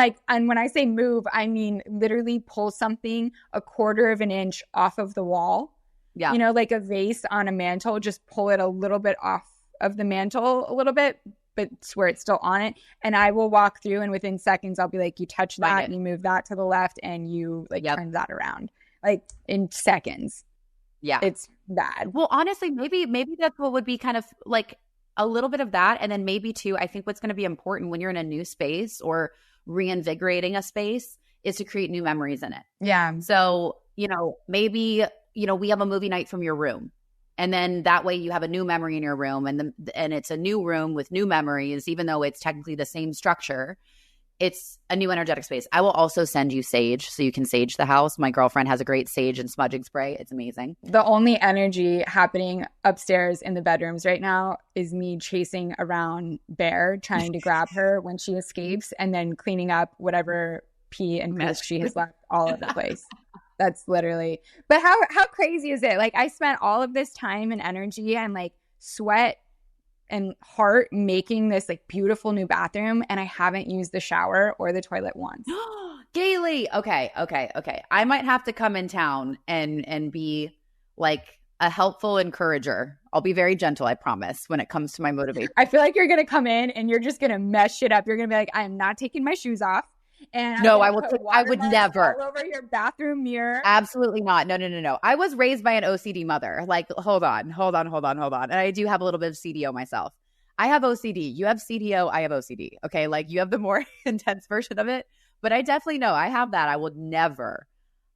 when I say move, I mean literally pull something 1/4 of an inch off of the wall. Yeah. Like a vase on a mantle, just pull it a little bit off of the mantle a little bit, but where it's still on it. And I will walk through and within seconds, I'll be like, you touch that and you move that to the left and you turn that around like in seconds. Yeah. It's bad. Well, honestly, maybe that's what would be kind of like a little bit of that. And then maybe too, I think what's going to be important when you're in a new space or reinvigorating a space is to create new memories in it. Yeah. So, maybe, we have a movie night from your room. And then that way you have a new memory in your room and it's a new room with new memories, even though it's technically the same structure. it's a new energetic space. I will also send you sage so you can sage the house. My girlfriend has a great sage and smudging spray. It's amazing. The only energy happening upstairs in the bedrooms right now is me chasing around Bair, trying to grab her when she escapes, and then cleaning up whatever pee and mess she has left all over the place. That's literally. But how crazy is it? Like, I spent all of this time and energy and like sweat and heart making this like beautiful new bathroom, and I haven't used the shower or the toilet once. Galey. Okay. I might have to come in town and be like a helpful encourager. I'll be very gentle, I promise, when it comes to my motivation. I feel like you're going to come in and you're just going to mess shit up. You're going to be like, I am not taking my shoes off. And no, I would never. All over your bathroom mirror. Absolutely not. No. I was raised by an OCD mother. Like, hold on. And I do have a little bit of CDO myself. I have OCD. You have CDO. I have OCD. Okay. Like, you have the more intense version of it, but I definitely know I have that. I would never,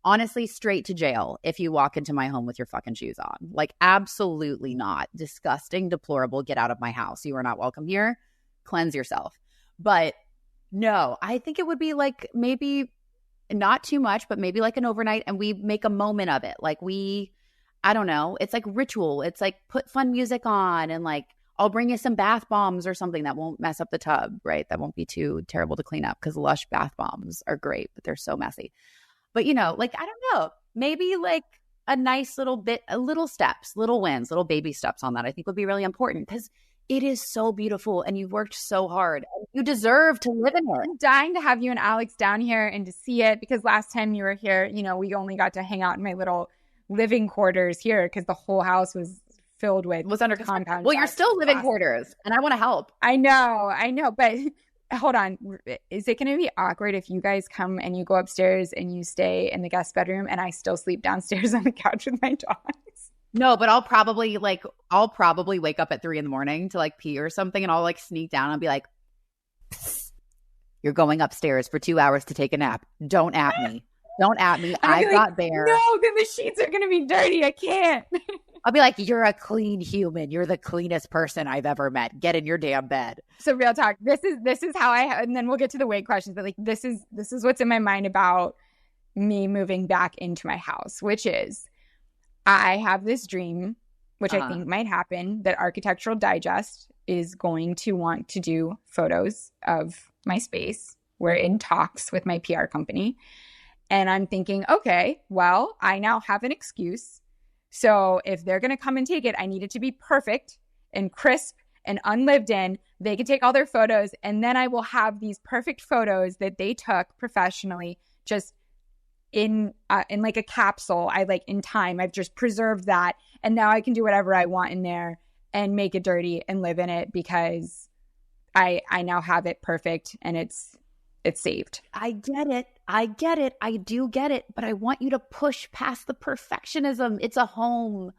honestly, straight to jail if you walk into my home with your fucking shoes on. Like, absolutely not. Disgusting, deplorable. Get out of my house. You are not welcome here. Cleanse yourself. But no, I think it would be like maybe not too much, but maybe like an overnight, and we make a moment of it. Like, I don't know. It's like ritual. It's like put fun music on, and like I'll bring you some bath bombs or something that won't mess up the tub, right? That won't be too terrible to clean up, because Lush bath bombs are great, but they're so messy. But like, I don't know, maybe like a nice little bit, little steps, little wins, little baby steps on that, I think would be really important, because it is so beautiful and you've worked so hard. You deserve to live in it. I'm dying to have you and Alex down here and to see it, because last time you were here, we only got to hang out in my little living quarters here because the whole house was filled with under compound. Well, you're still living quarters and I want to help. I know. But hold on. Is it going to be awkward if you guys come and you go upstairs and you stay in the guest bedroom and I still sleep downstairs on the couch with my dogs? No, but I'll probably wake up at 3 a.m. to like pee or something, and I'll like sneak down and be like, you're going upstairs for 2 hours to take a nap. Don't at me. I've got Bair. No, then the sheets are going to be dirty. I can't. I'll be like, you're a clean human. You're the cleanest person I've ever met. Get in your damn bed. So real talk. This is how and then we'll get to the weight questions. But like, this is what's in my mind about me moving back into my house, which is I have this dream, which I think might happen, that Architectural Digest is going to want to do photos of my space. We're in talks with my PR company. And I'm thinking, okay, well, I now have an excuse. So if they're going to come and take it, I need it to be perfect and crisp and unlived in. They can take all their photos, and then I will have these perfect photos that they took professionally, just in like a capsule. In time, I've just preserved that, and now I can do whatever I want in there and make it dirty and live in it, because I now have it perfect and it's saved. I get it. I do get it. But I want you to push past the perfectionism. It's a home.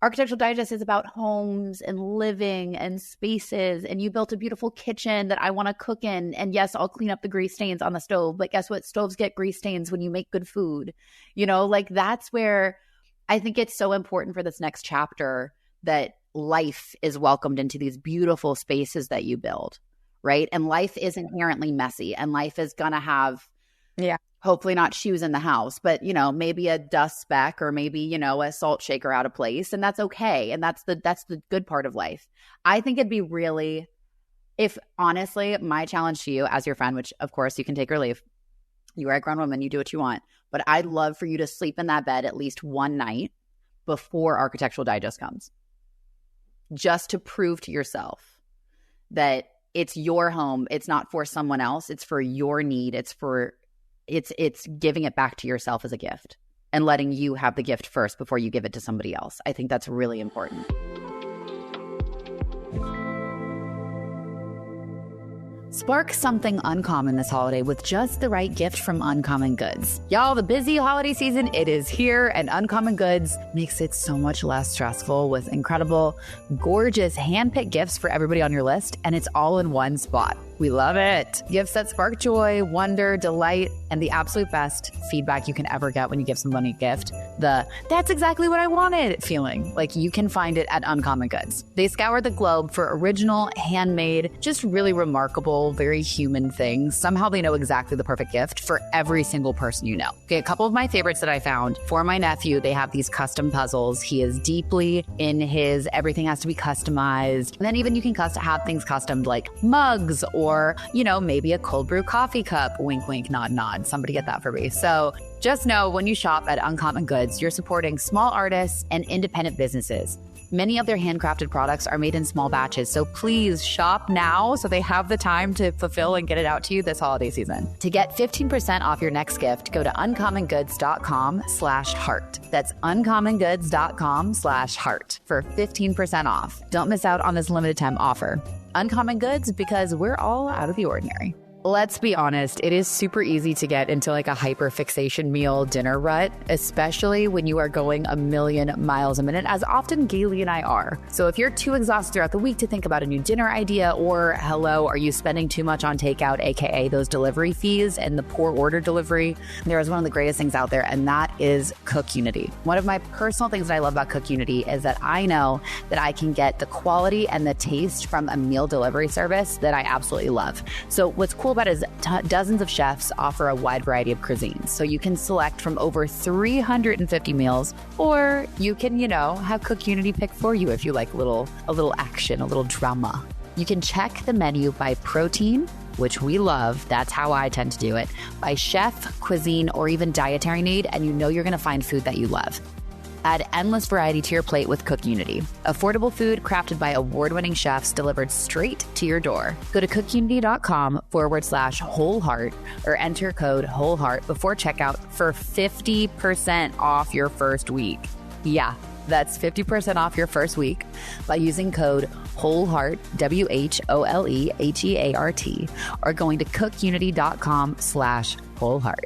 Architectural Digest is about homes and living and spaces. And you built a beautiful kitchen that I want to cook in. And yes, I'll clean up the grease stains on the stove. But guess what? Stoves get grease stains when you make good food. That's where I think it's so important for this next chapter that life is welcomed into these beautiful spaces that you build. Right. And life is inherently messy, and life is going to have, hopefully not shoes in the house, but, maybe a dust speck, or maybe, a salt shaker out of place. And that's okay. And that's the good part of life. I think it'd be really, if honestly, my challenge to you as your friend, which of course you can take or leave, you are a grown woman, you do what you want, but I'd love for you to sleep in that bed at least one night before Architectural Digest comes, just to prove to yourself that it's your home. It's not for someone else. It's for your need. It's giving it back to yourself as a gift, and letting you have the gift first before you give it to somebody else. I think that's really important. Spark something uncommon this holiday with just the right gift from Uncommon Goods. Y'all, the busy holiday season, it is here, and Uncommon Goods makes it so much less stressful with incredible, gorgeous, hand-picked gifts for everybody on your list, and it's all in one spot. We love it. Gifts that spark joy, wonder, delight, and the absolute best feedback you can ever get when you give somebody a gift. that's exactly what I wanted feeling. Like, you can find it at Uncommon Goods. They scour the globe for original, handmade, just really remarkable, very human things. Somehow they know exactly the perfect gift for every single person you know. Okay, a couple of my favorites that I found for my nephew, they have these custom puzzles. He is deeply in his everything has to be customized. And then even you can have things customed like mugs or, maybe a cold brew coffee cup. Wink, wink, nod, nod. Somebody get that for me. So just know when you shop at Uncommon Goods, you're supporting small artists and independent businesses. Many of their handcrafted products are made in small batches, so please shop now so they have the time to fulfill and get it out to you this holiday season. To get 15% off your next gift, go to uncommongoods.com/heart. That's uncommongoods.com/heart for 15% off. Don't miss out on this limited time offer. Uncommon Goods, because we're all out of the ordinary. Let's be honest, it is super easy to get into like a hyperfixation meal dinner rut, especially when you are going a million miles a minute, as often Galey and I are. So if you're too exhausted throughout the week to think about a new dinner idea, or hello, are you spending too much on takeout, aka those delivery fees and the poor order delivery? There is one of the greatest things out there, and that is Cook Unity. One of my personal things that I love about Cook Unity is that I know that I can get the quality and the taste from a meal delivery service that I absolutely love. So what's cool about it is dozens of chefs offer a wide variety of cuisines. So you can select from over 350 meals, or you can, have Cook Unity pick for you if you like a little action, a little drama. You can check the menu by protein, which we love. That's how I tend to do it. By chef, cuisine, or even dietary need, and you're going to find food that you love. Add endless variety to your plate with Cook Unity. Affordable food crafted by award-winning chefs delivered straight to your door. Go to cookunity.com/wholeheart or enter code WHOLEHEART before checkout for 50% off your first week. Yeah, that's 50% off your first week by using code WHOLEHEART, WHOLEHEART, or going to cookunity.com/wholeheart.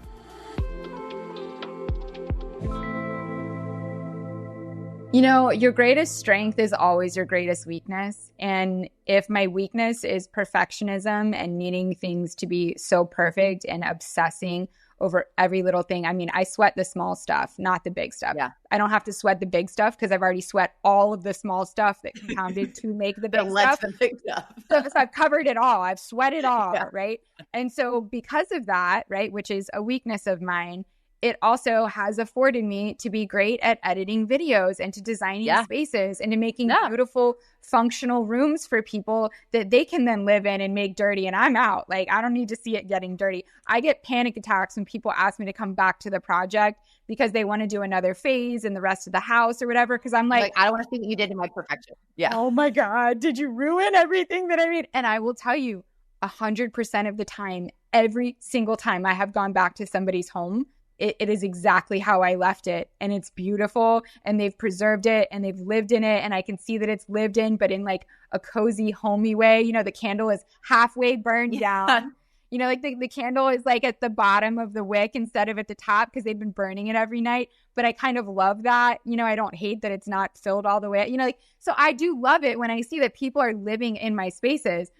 Your greatest strength is always your greatest weakness. And if my weakness is perfectionism and needing things to be so perfect and obsessing over every little thing, I sweat the small stuff, not the big stuff. Yeah. I don't have to sweat the big stuff because I've already sweat all of the small stuff that compounded to make the big stuff. The big stuff. So I've covered it all. I've sweated all, right? And so because of that, right, which is a weakness of mine, it also has afforded me to be great at editing videos and to designing spaces and to making beautiful, functional rooms for people that they can then live in and make dirty. And I'm out. Like, I don't need to see it getting dirty. I get panic attacks when people ask me to come back to the project because they want to do another phase in the rest of the house or whatever. Because I'm like, I don't want to see what you did in my perfection. Yeah. Oh my God, did you ruin everything that I made? And I will tell you, 100% of the time, every single time I have gone back to somebody's home, it is exactly how I left it. And it's beautiful, and they've preserved it, and they've lived in it. And I can see that it's lived in, but in like a cozy, homey way. The candle is halfway burned down. Like the candle is like at the bottom of the wick instead of at the top because they've been burning it every night. But I kind of love that. I don't hate that it's not filled all the way. So I do love it when I see that people are living in my spaces.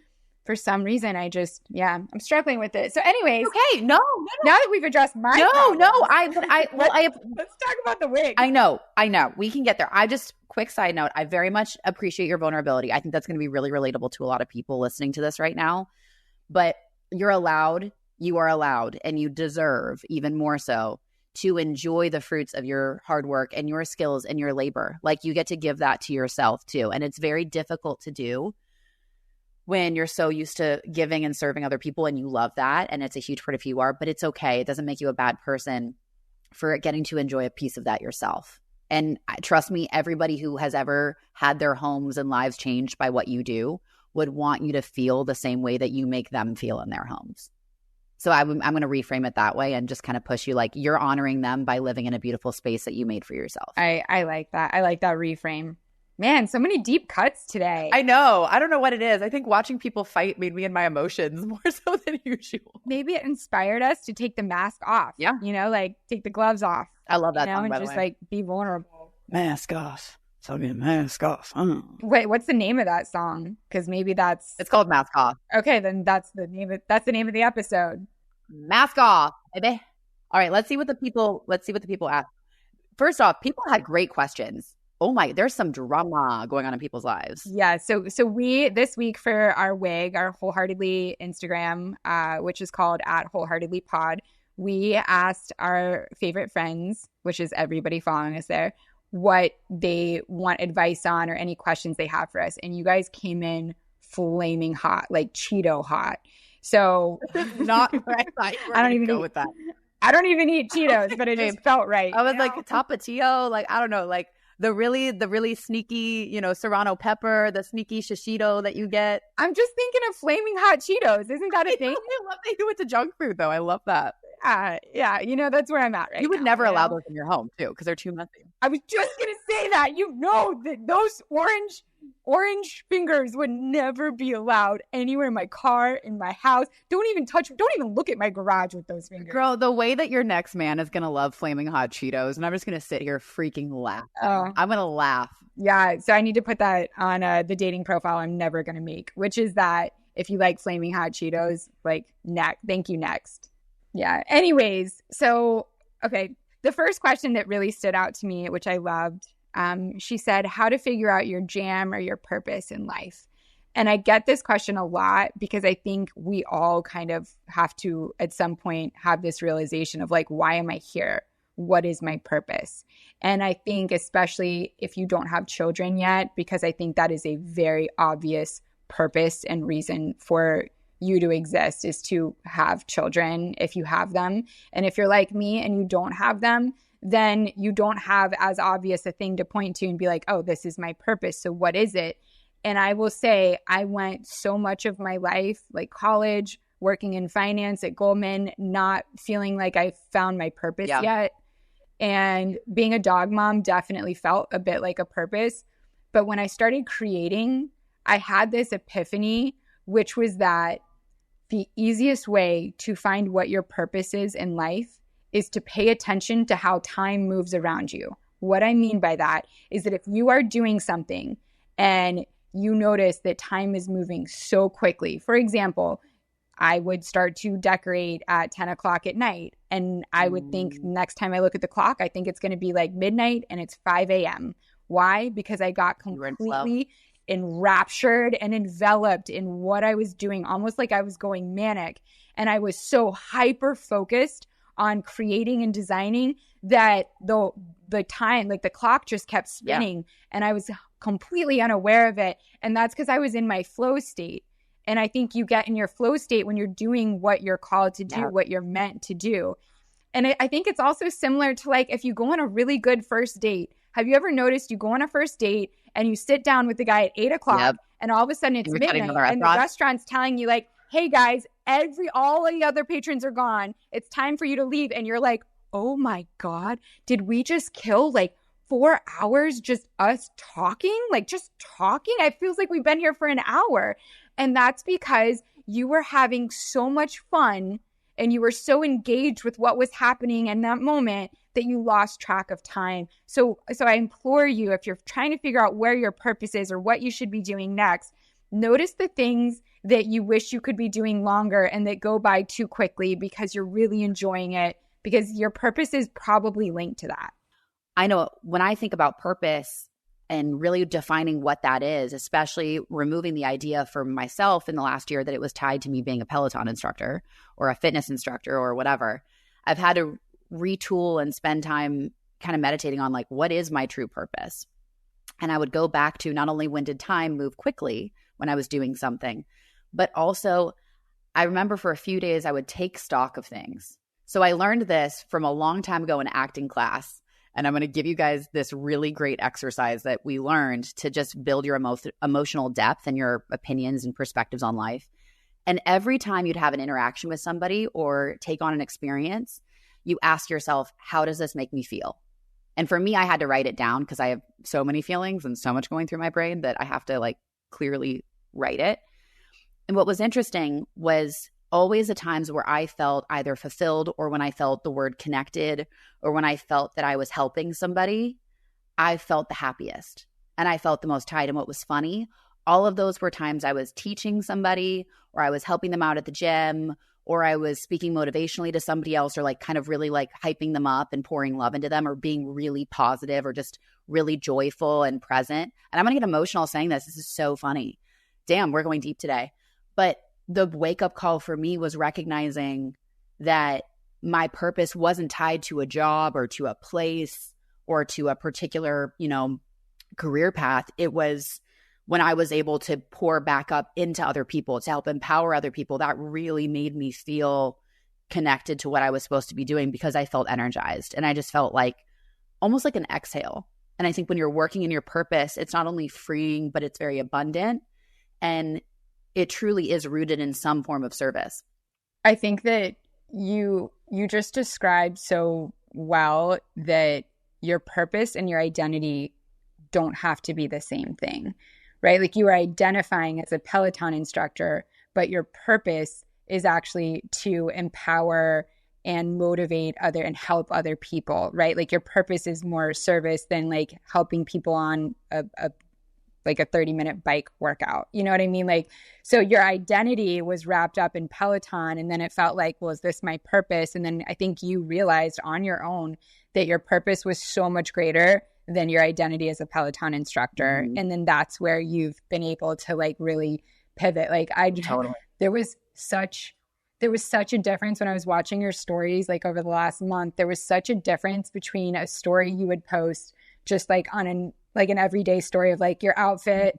For some reason, I'm struggling with it. So anyways. Okay, no. Now that we've addressed my problem, let's talk about the wig. I know. We can get there. Quick side note, I very much appreciate your vulnerability. I think that's going to be really relatable to a lot of people listening to this right now. But you are allowed, and you deserve even more so to enjoy the fruits of your hard work and your skills and your labor. Like, you get to give that to yourself too. And it's very difficult to do when you're so used to giving and serving other people, and you love that, and it's a huge part of who you are, but it's okay. It doesn't make you a bad person for getting to enjoy a piece of that yourself. And trust me, everybody who has ever had their homes and lives changed by what you do would want you to feel the same way that you make them feel in their homes. So I'm going to reframe it that way and just kind of push you, like, you're honoring them by living in a beautiful space that you made for yourself. I like that. I like that reframe. Man, so many deep cuts today. I know. I don't know what it is. I think watching people fight made me in my emotions more so than usual. Maybe it inspired us to take the mask off. Yeah. Like take the gloves off. I love that song, and by the just way. Like be vulnerable. Mask off. So get mask off. Wait, what's the name of that song? Because maybe it's called Mask Off. Okay, then that's the name of the episode. Mask off, baby. All right, let's see what the people ask. First off, people had great questions. Oh my, there's some drama going on in people's lives. Yeah. So we, this week for our WIG, our Wholeheartedly Instagram, which is called @WholeheartedlyPod, we asked our favorite friends, which is everybody following us there, what they want advice on or any questions they have for us. And you guys came in flaming hot, like Cheeto hot. So Not where I thought you were I don't gonna even go eat, with that. I don't even eat Cheetos, but it just felt right. I was like Tapatio, like I don't know, like the really sneaky, Serrano pepper, the sneaky shishito that you get. I'm just thinking of flaming hot Cheetos. Isn't that a thing? I love that you went to junk food though. I love that. Yeah, that's where I'm at right You would now, never allow those in your home too, because they're too messy. I was just gonna say that. That those orange fingers would never be allowed anywhere in my car, in my house. Don't even look at my garage with those fingers. Girl, the way that your next man is gonna love flaming hot Cheetos, and I'm just gonna sit here freaking laugh. I'm gonna laugh. Yeah, so I need to put that on the dating profile I'm never gonna make, which is that if you like flaming hot Cheetos, like thank you next. Yeah. Anyways, so, okay. The first question that really stood out to me, which I loved, she said, how to figure out your jam or your purpose in life. And I get this question a lot because I think we all kind of have to, at some point, have this realization of like, why am I here? What is my purpose? And I think especially if you don't have children yet, because I think that is a very obvious purpose and reason for you to exist is to have children if you have them. And if you're like me and you don't have them, then you don't have as obvious a thing to point to and be like, oh, this is my purpose. So what is it? And I will say I went so much of my life, like college, working in finance at Goldman, not feeling like I found my purpose yet. And being a dog mom definitely felt a bit like a purpose. But when I started creating, I had this epiphany, which was that the easiest way to find what your purpose is in life is to pay attention to how time moves around you. What I mean by that is that if you are doing something and you notice that time is moving so quickly, for example, I would start to decorate at 10 o'clock at night. And I would think next time I look at the clock, I think it's going to be like midnight and it's 5 a.m. Why? Because I got completely enraptured and enveloped in what I was doing, almost like I was going manic. And I was so hyper focused on creating and designing that the time, like the clock just kept spinning and I was completely unaware of it. And that's because I was in my flow state. And I think you get in your flow state when you're doing what you're called to do, what you're meant to do. And I think it's also similar to like if you go on a really good first date. Have you ever noticed you go on a first date and you sit down with the guy at 8 o'clock and all of a sudden it's midnight and the restaurant's telling you like, hey guys, all of the other patrons are gone. It's time for you to leave. And you're like, oh my God, did we just kill like 4 hours just us talking? Like just talking? It feels like we've been here for an hour. And that's because you were having so much fun and you were so engaged with what was happening in that moment that you lost track of time. So I implore you, if you're trying to figure out where your purpose is or what you should be doing next, notice the things that you wish you could be doing longer and that go by too quickly because you're really enjoying it, because your purpose is probably linked to that. I know when I think about purpose and really defining what that is, especially removing the idea for myself in the last year that it was tied to me being a Peloton instructor or a fitness instructor or whatever, I've had to retool and spend time kind of meditating on like, what is my true purpose? And I would go back to not only when did time move quickly when I was doing something, but also I remember for a few days I would take stock of things. So I learned this from a long time ago in acting class. And I'm going to give you guys this really great exercise that we learned to just build your emotional depth and your opinions and perspectives on life. And every time you'd have an interaction with somebody or take on an experience, you ask yourself, how does this make me feel? And for me, I had to write it down because I have so many feelings and so much going through my brain that I have to like clearly write it. And what was interesting was always the times where I felt either fulfilled or when I felt the word connected or when I felt that I was helping somebody, I felt the happiest and I felt the most tied. And what was funny, all of those were times I was teaching somebody or I was helping them out at the gym or I was speaking motivationally to somebody else, or like kind of really like hyping them up and pouring love into them, or being really positive or just really joyful and present. And I'm going to get emotional saying this. This is so funny. Damn, we're going deep today. But the wake up call for me was recognizing that my purpose wasn't tied to a job or to a place or to a particular, career path. It was when I was able to pour back up into other people to help empower other people, that really made me feel connected to what I was supposed to be doing, because I felt energized and I just felt like almost like an exhale. And I think when you're working in your purpose, it's not only freeing, but it's very abundant, and it truly is rooted in some form of service. I think that you just described so well that your purpose and your identity don't have to be the same thing, right? Like, you are identifying as a Peloton instructor, but your purpose is actually to empower and motivate other and help other people, right? Like, your purpose is more service than like helping people on a 30-minute bike workout. You know what I mean? Like, so your identity was wrapped up in Peloton, and then it felt like, well, is this my purpose? And then I think you realized on your own that your purpose was so much greater than your identity as a Peloton instructor. Mm-hmm. And then that's where you've been able to like really pivot. Like, totally. There was such a difference when I was watching your stories, like over the last month. There was such a difference between a story you would post just like on an everyday story of like your outfit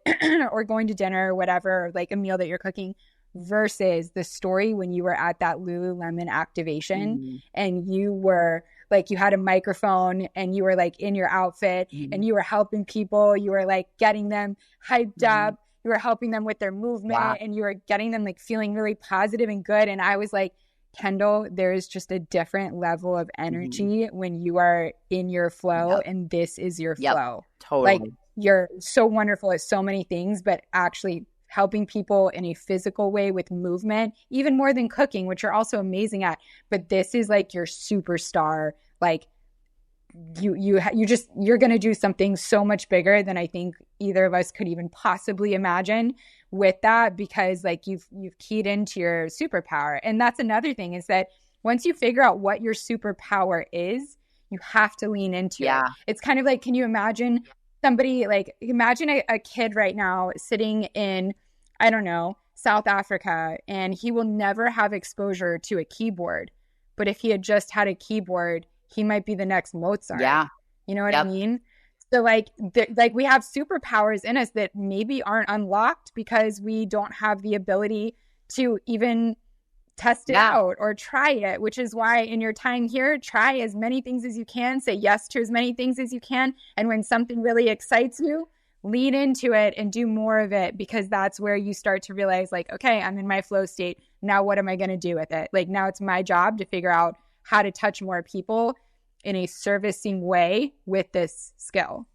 or going to dinner or whatever, or like a meal that you're cooking, versus the story when you were at that Lululemon activation and you were like, you had a microphone and you were like in your outfit and you were helping people. You were like getting them hyped up. You were helping them with their movement and you were getting them like feeling really positive and good. And I was like, Kendall, there is just a different level of energy when you are in your flow, and this is your flow. Totally. Like, you're so wonderful at so many things, but actually helping people in a physical way with movement, even more than cooking, which you're also amazing at. But this is like your superstar. Like, you're going to do something so much bigger than I think either of us could even possibly imagine with that, because like you've keyed into your superpower. And that's another thing, is that once you figure out what your superpower is, you have to lean into it. It's kind of like, can you imagine somebody, like, imagine a kid right now sitting in, I don't know, South Africa, and he will never have exposure to a keyboard. But if he had just had a keyboard, he might be the next Mozart. Yeah. You know what I mean? So like we have superpowers in us that maybe aren't unlocked because we don't have the ability to even test it out or try it, which is why in your time here, try as many things as you can, say yes to as many things as you can. And when something really excites you, lean into it and do more of it, because that's where you start to realize like, okay, I'm in my flow state. Now what am I going to do with it? Like, now it's my job to figure out how to touch more people in a servicing way with this skill.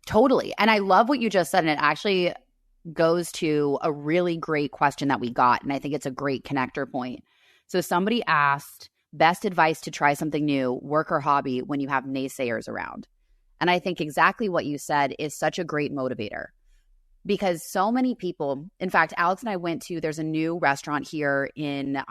Totally. And I love what you just said. And it actually goes to a really great question that we got. And I think it's a great connector point. So somebody asked, best advice to try something new, work or hobby, when you have naysayers around. And I think exactly what you said is such a great motivator, because so many people, in fact, Alex and I went to, there's a new restaurant here in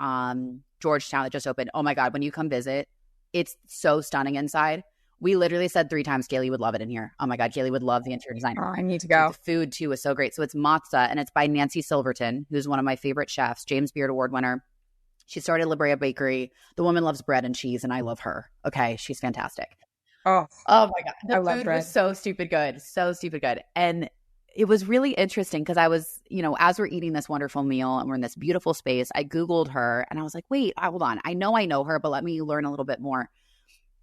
Georgetown that just opened. Oh my God, when you come visit, it's so stunning inside. We literally said 3 times Galey would love it in here. Oh my God, Galey would love the interior design. Oh, I need to go. The food too is so great. So it's Matza, and it's by Nancy Silverton, who's one of my favorite chefs, James Beard Award winner. She started La Brea Bakery. The woman loves bread and cheese, and I love her. Okay, she's fantastic. Oh my God. I love food bread. Was so stupid good. So stupid good. And it was really interesting because I was, as we're eating this wonderful meal and we're in this beautiful space, I Googled her and I was like, wait, hold on. I know her, but let me learn a little bit more.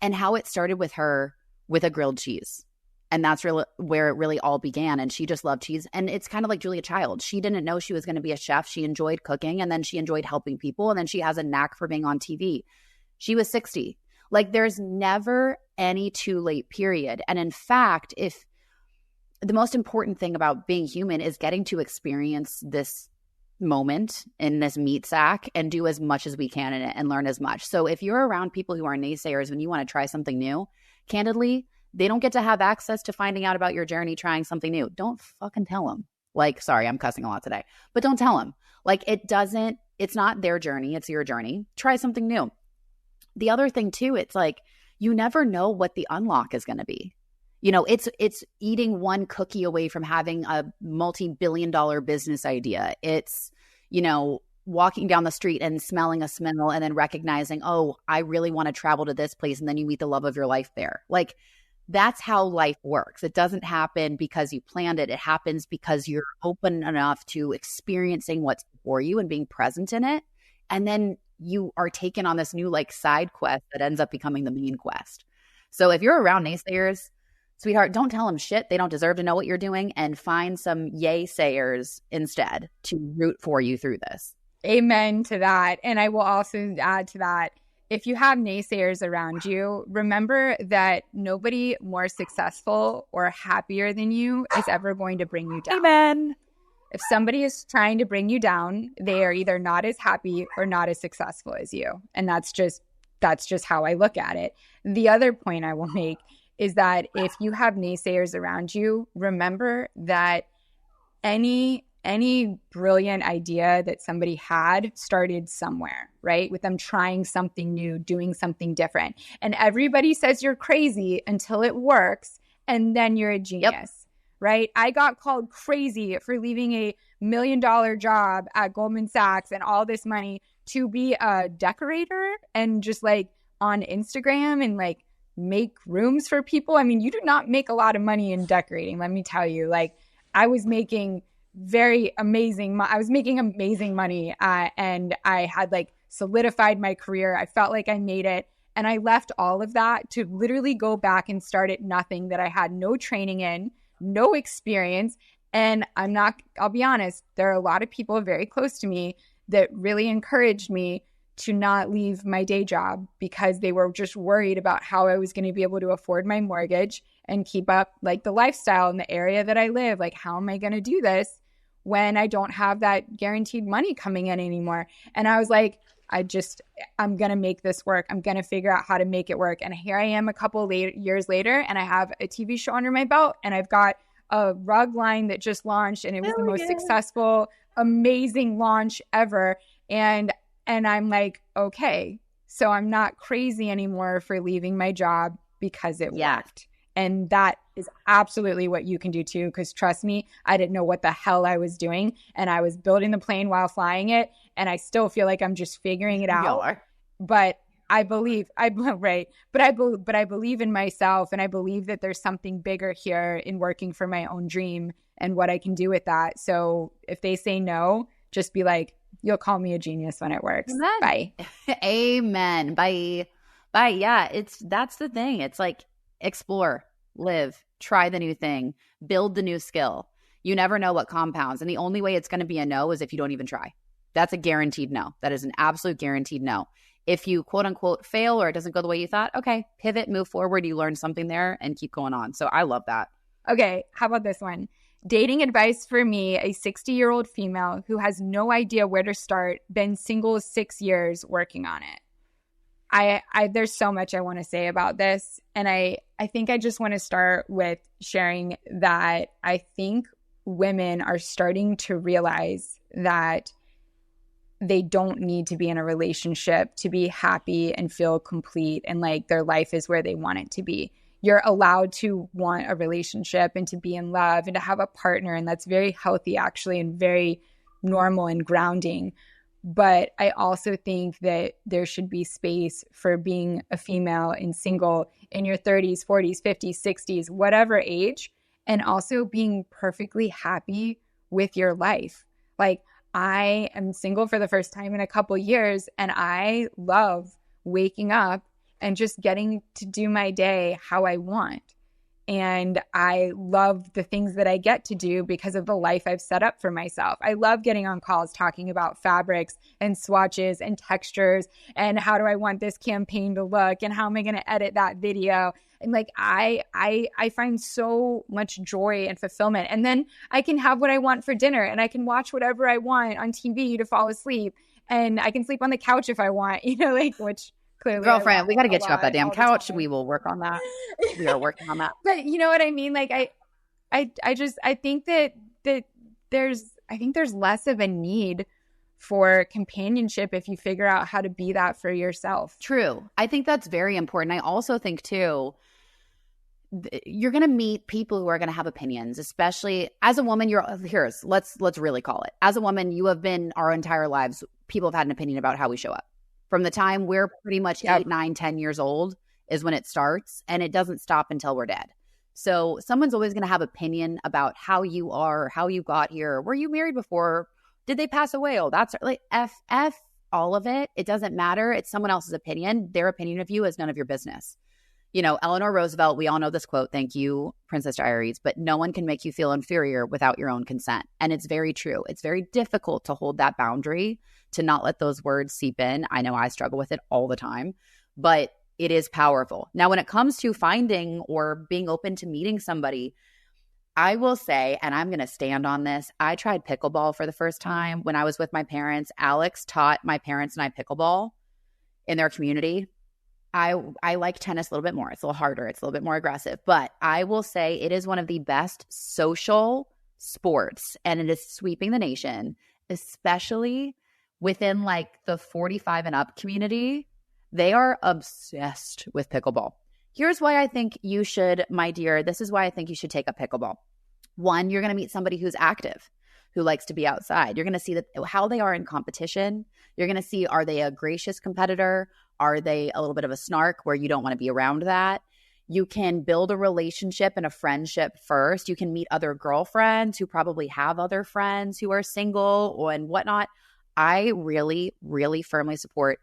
And how it started with her with a grilled cheese. And that's really where it really all began. And she just loved cheese. And it's kind of like Julia Child. She didn't know she was going to be a chef. She enjoyed cooking, and then she enjoyed helping people. And then she has a knack for being on TV. She was 60. Like, there's never any too late period. And in fact, if the most important thing about being human is getting to experience this moment in this meat sack and do as much as we can in it and learn as much. So if you're around people who are naysayers when you want to try something new, candidly, they don't get to have access to finding out about your journey trying something new. Don't fucking tell them. Like, sorry, I'm cussing a lot today, but don't tell them. Like, it doesn't It's not their journey. It's your journey. Try something new. The other thing too, it's like, you never know what the unlock is going to be. You know, it's eating one cookie away from having a multi-billion-dollar business idea. It's, you know, walking down the street and smelling a smell and then recognizing, oh, I really want to travel to this place. And then you meet the love of your life there. Like, that's how life works. It doesn't happen because you planned it. It happens because you're open enough to experiencing what's before you and being present in it. And then you are taken on this new like side quest that ends up becoming the main quest. So if you're around naysayers, sweetheart, don't tell them shit. They don't deserve to know what you're doing, and find some yay sayers instead to root for you through this. Amen to that. And I will also add to that, if you have naysayers around you, remember that nobody more successful or happier than you is ever going to bring you down. Amen. If somebody is trying to bring you down, they are either not as happy or not as successful as you. And that's just how I look at it. The other point I will make is that if you have naysayers around you, remember that any brilliant idea that somebody had started somewhere, right? With them trying something new, doing something different. And everybody says you're crazy until it works, and then you're a genius. Yep. Right? I got called crazy for leaving a $1 million job at Goldman Sachs and all this money to be a decorator and just like on Instagram and like make rooms for people. I mean, you do not make a lot of money in decorating, let me tell you. Like, I was making amazing money, and I had like solidified my career. I felt like I made it. And I left all of that to literally go back and start at nothing that I had no training in, no experience. And I'll be honest, there are a lot of people very close to me that really encouraged me to not leave my day job because they were just worried about how I was going to be able to afford my mortgage and keep up like the lifestyle in the area that I live. Like, how am I going to do this when I don't have that guaranteed money coming in anymore? And I was like, I'm going to make this work. I'm going to figure out how to make it work. And here I am a couple years later, and I have a TV show under my belt, and I've got a rug line that just launched, and it was the most successful, amazing launch ever. And I'm like, okay, so I'm not crazy anymore for leaving my job because it worked. And that is absolutely what you can do too, because trust me, I didn't know what the hell I was doing, and I was building the plane while flying it, and I still feel like I'm just figuring it out. But I believe but I believe in myself, and I believe that there's something bigger here in working for my own dream and what I can do with that. So if they say no, just be like, you'll call me a genius when it works. Amen. Bye. Amen. Bye. Yeah, that's the thing. It's like, explore, live, try the new thing, build the new skill. You never know what compounds. And the only way it's going to be a no is if you don't even try. That's a guaranteed no. That is an absolute guaranteed no. If you quote unquote fail or it doesn't go the way you thought, okay, pivot, move forward. You learn something there and keep going on. So I love that. Okay. How about this one? Dating advice for me, a 60-year-old female who has no idea where to start, been single 6 years, working on it. There's so much I want to say about this. And I think I just want to start with sharing that I think women are starting to realize that they don't need to be in a relationship to be happy and feel complete and like their life is where they want it to be. You're allowed to want a relationship and to be in love and to have a partner. And that's very healthy, actually, and very normal and grounding. But I also think that there should be space for being a female and single in your 30s, 40s, 50s, 60s, whatever age, and also being perfectly happy with your life. Like, I am single for the first time in a couple years, and I love waking up and just getting to do my day how I want. And I love the things that I get to do because of the life I've set up for myself. I love getting on calls talking about fabrics and swatches and textures and how do I want this campaign to look and how am I going to edit that video. And like, I find so much joy and fulfillment. And then I can have what I want for dinner and I can watch whatever I want on TV to fall asleep. And I can sleep on the couch if I want, like, which clearly, girlfriend, we got to get you off that damn couch. We will work on that. We are working on that. But you know what I mean? Like, I think that there's less of a need for companionship if you figure out how to be that for yourself. True. I think that's very important. I also think too, you're going to meet people who are going to have opinions, especially as a woman. Let's really call it. As a woman, you have been our entire lives. People have had an opinion about how we show up. From the time we're pretty much 8, 9, 10 years old is when it starts, and it doesn't stop until we're dead. So someone's always going to have opinion about how you are, how you got here. Were you married before? Did they pass away? Oh, that's like F all of it. It doesn't matter. It's someone else's opinion. Their opinion of you is none of your business. You know, Eleanor Roosevelt, we all know this quote, thank you, Princess Diaries, but no one can make you feel inferior without your own consent. And it's very true. It's very difficult to hold that boundary, to not let those words seep in. I know I struggle with it all the time, but it is powerful. Now, when it comes to finding or being open to meeting somebody, I will say, and I'm going to stand on this, I tried pickleball for the first time when I was with my parents. Alex taught my parents and I pickleball in their community. I like tennis a little bit more. It's a little harder. It's a little bit more aggressive. But I will say it is one of the best social sports, and it is sweeping the nation, especially within like the 45 and up community. They are obsessed with pickleball. Here's why I think you should, my dear, this is why I think you should take up pickleball. One, you're going to meet somebody who's active, who likes to be outside. You're going to see how they are in competition. You're going to see, are they a gracious competitor? Are they a little bit of a snark where you don't want to be around that? You can build a relationship and a friendship first. You can meet other girlfriends who probably have other friends who are single and whatnot. I really, really firmly support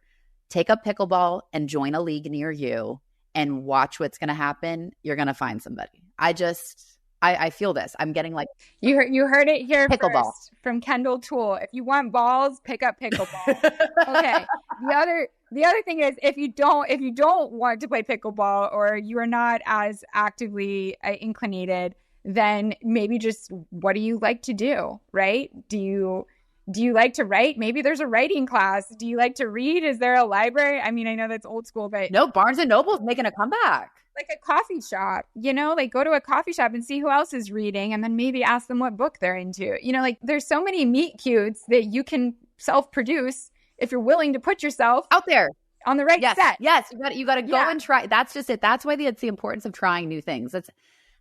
take up pickleball and join a league near you and watch what's going to happen. You're going to find somebody. I feel this. I'm getting like you heard it here pickleball first from Kendall Toole. If you want balls, pick up pickleball. Okay. The other thing is if you don't want to play pickleball or you are not as actively inclinated, then maybe just what do you like to do, right? Do you like to write? Maybe there's a writing class. Do you like to read? Is there a library? I mean, I know that's old school, but no, Barnes and Noble's making a comeback. Like a coffee shop, like go to a coffee shop and see who else is reading and then maybe ask them what book they're into. Like there's so many meet cutes that you can self-produce if you're willing to put yourself out there on the right set. Yes, you got to go and try. That's just it. That's why it's the importance of trying new things. That's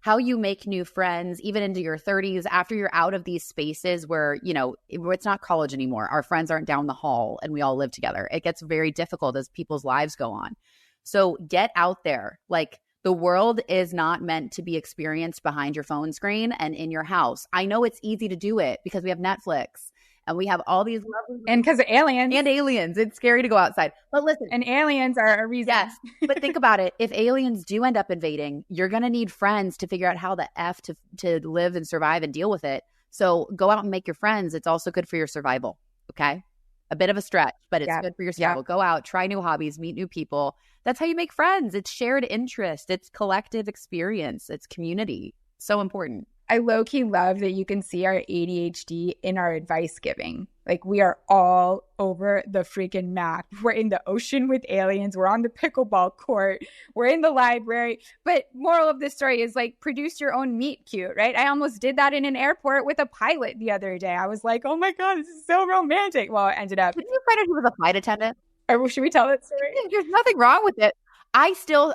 how you make new friends, even into your 30s, after you're out of these spaces where, it's not college anymore. Our friends aren't down the hall and we all live together. It gets very difficult as people's lives go on. So get out there. Like, the world is not meant to be experienced behind your phone screen and in your house. I know it's easy to do it because we have Netflix and we have all these lovely and because of aliens. And aliens. It's scary to go outside. But listen. And aliens are a reason. Yes. But think about it. If aliens do end up invading, you're going to need friends to figure out how the F to live and survive and deal with it. So go out and make your friends. It's also good for your survival. Okay? A bit of a stretch, but it's good for your survival. Go out, try new hobbies, meet new people. That's how you make friends. It's shared interest. It's collective experience. It's community. So important. I low-key love that you can see our ADHD in our advice giving. Like, we are all over the freaking map. We're in the ocean with aliens. We're on the pickleball court. We're in the library. But moral of this story is, like, produce your own meet cute, right? I almost did that in an airport with a pilot the other day. I was like, oh my God, this is so romantic. Well, it ended up. Did you find out he was a flight attendant? Or should we tell that story? There's nothing wrong with it. I still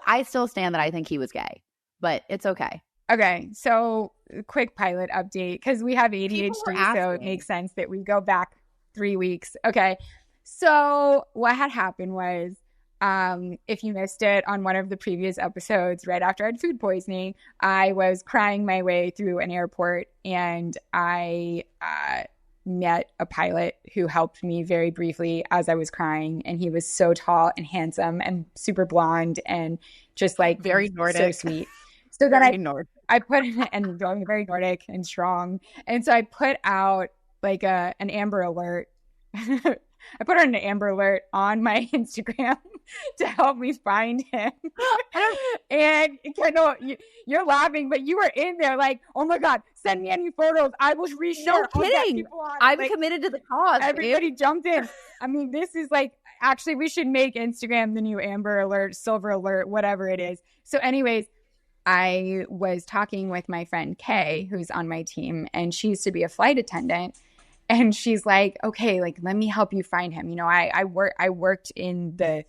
stand that I think he was gay, but it's okay. Okay, so quick pilot update because we have ADHD, so it makes sense that we go back 3 weeks. Okay, so what had happened was, if you missed it on one of the previous episodes, right after I had food poisoning, I was crying my way through an airport, and I met a pilot who helped me very briefly as I was crying, and he was so tall and handsome and super blonde and just like very Nordic, so sweet. So then I put and very Nordic and strong, and so I put out like an Amber Alert. I put an Amber Alert on my Instagram to help me find him. And Kendall, you're laughing, but you were in there like, oh my God, send me any photos. I will reshare. No kidding. I'm like, committed to the cause. Everybody jumped in. I mean, this is like, actually, we should make Instagram the new Amber Alert, Silver Alert, whatever it is. So anyways, I was talking with my friend Kay, who's on my team, and she used to be a flight attendant. And she's like, okay, like, let me help you find him. You know, I worked in the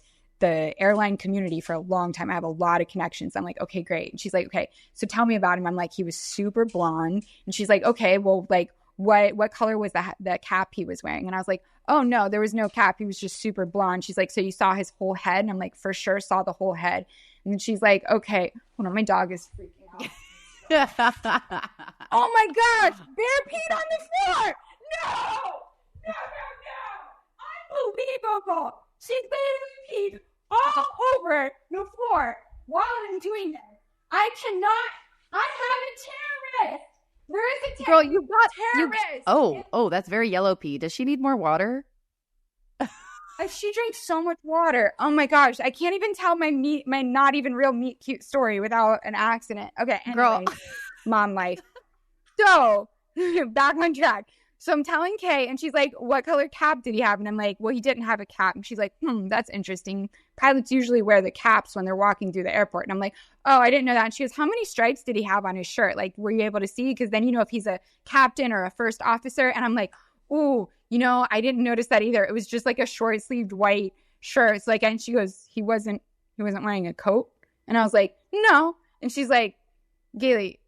airline community for a long time. I have a lot of connections. I'm like, okay, great. And she's like, okay, so tell me about him. I'm like, he was super blonde. And she's like, okay, well, like, what color was the cap he was wearing? And I was like, oh no, there was no cap. He was just super blonde. She's like, so you saw his whole head? And I'm like, for sure saw the whole head. And she's like, okay, hold on, my dog is freaking out. Oh my gosh, Bair peed on the floor. No. Unbelievable. She literally peed all over the floor while I'm doing this. I have a terrorist. Where is the Girl, you've got terrorist? Oh, that's very yellow pee. Does she need more water? She drinks so much water. Oh my gosh. I can't even tell my not even real meet cute story without an accident. Okay. Anyway, Girl. Mom life. So back on track. So I'm telling Kay and she's like, what color cap did he have? And I'm like, well, he didn't have a cap. And she's like, that's interesting. Pilots usually wear the caps when they're walking through the airport. And I'm like, oh, I didn't know that. And she goes, how many stripes did he have on his shirt? Like, were you able to see? Because then, you know, if he's a captain or a first officer. And I'm like, ooh, you know, I didn't notice that either. It was just like a short sleeved white shirt. It's like, and she goes, he wasn't wearing a coat. And I was like, no. And she's like, Galey,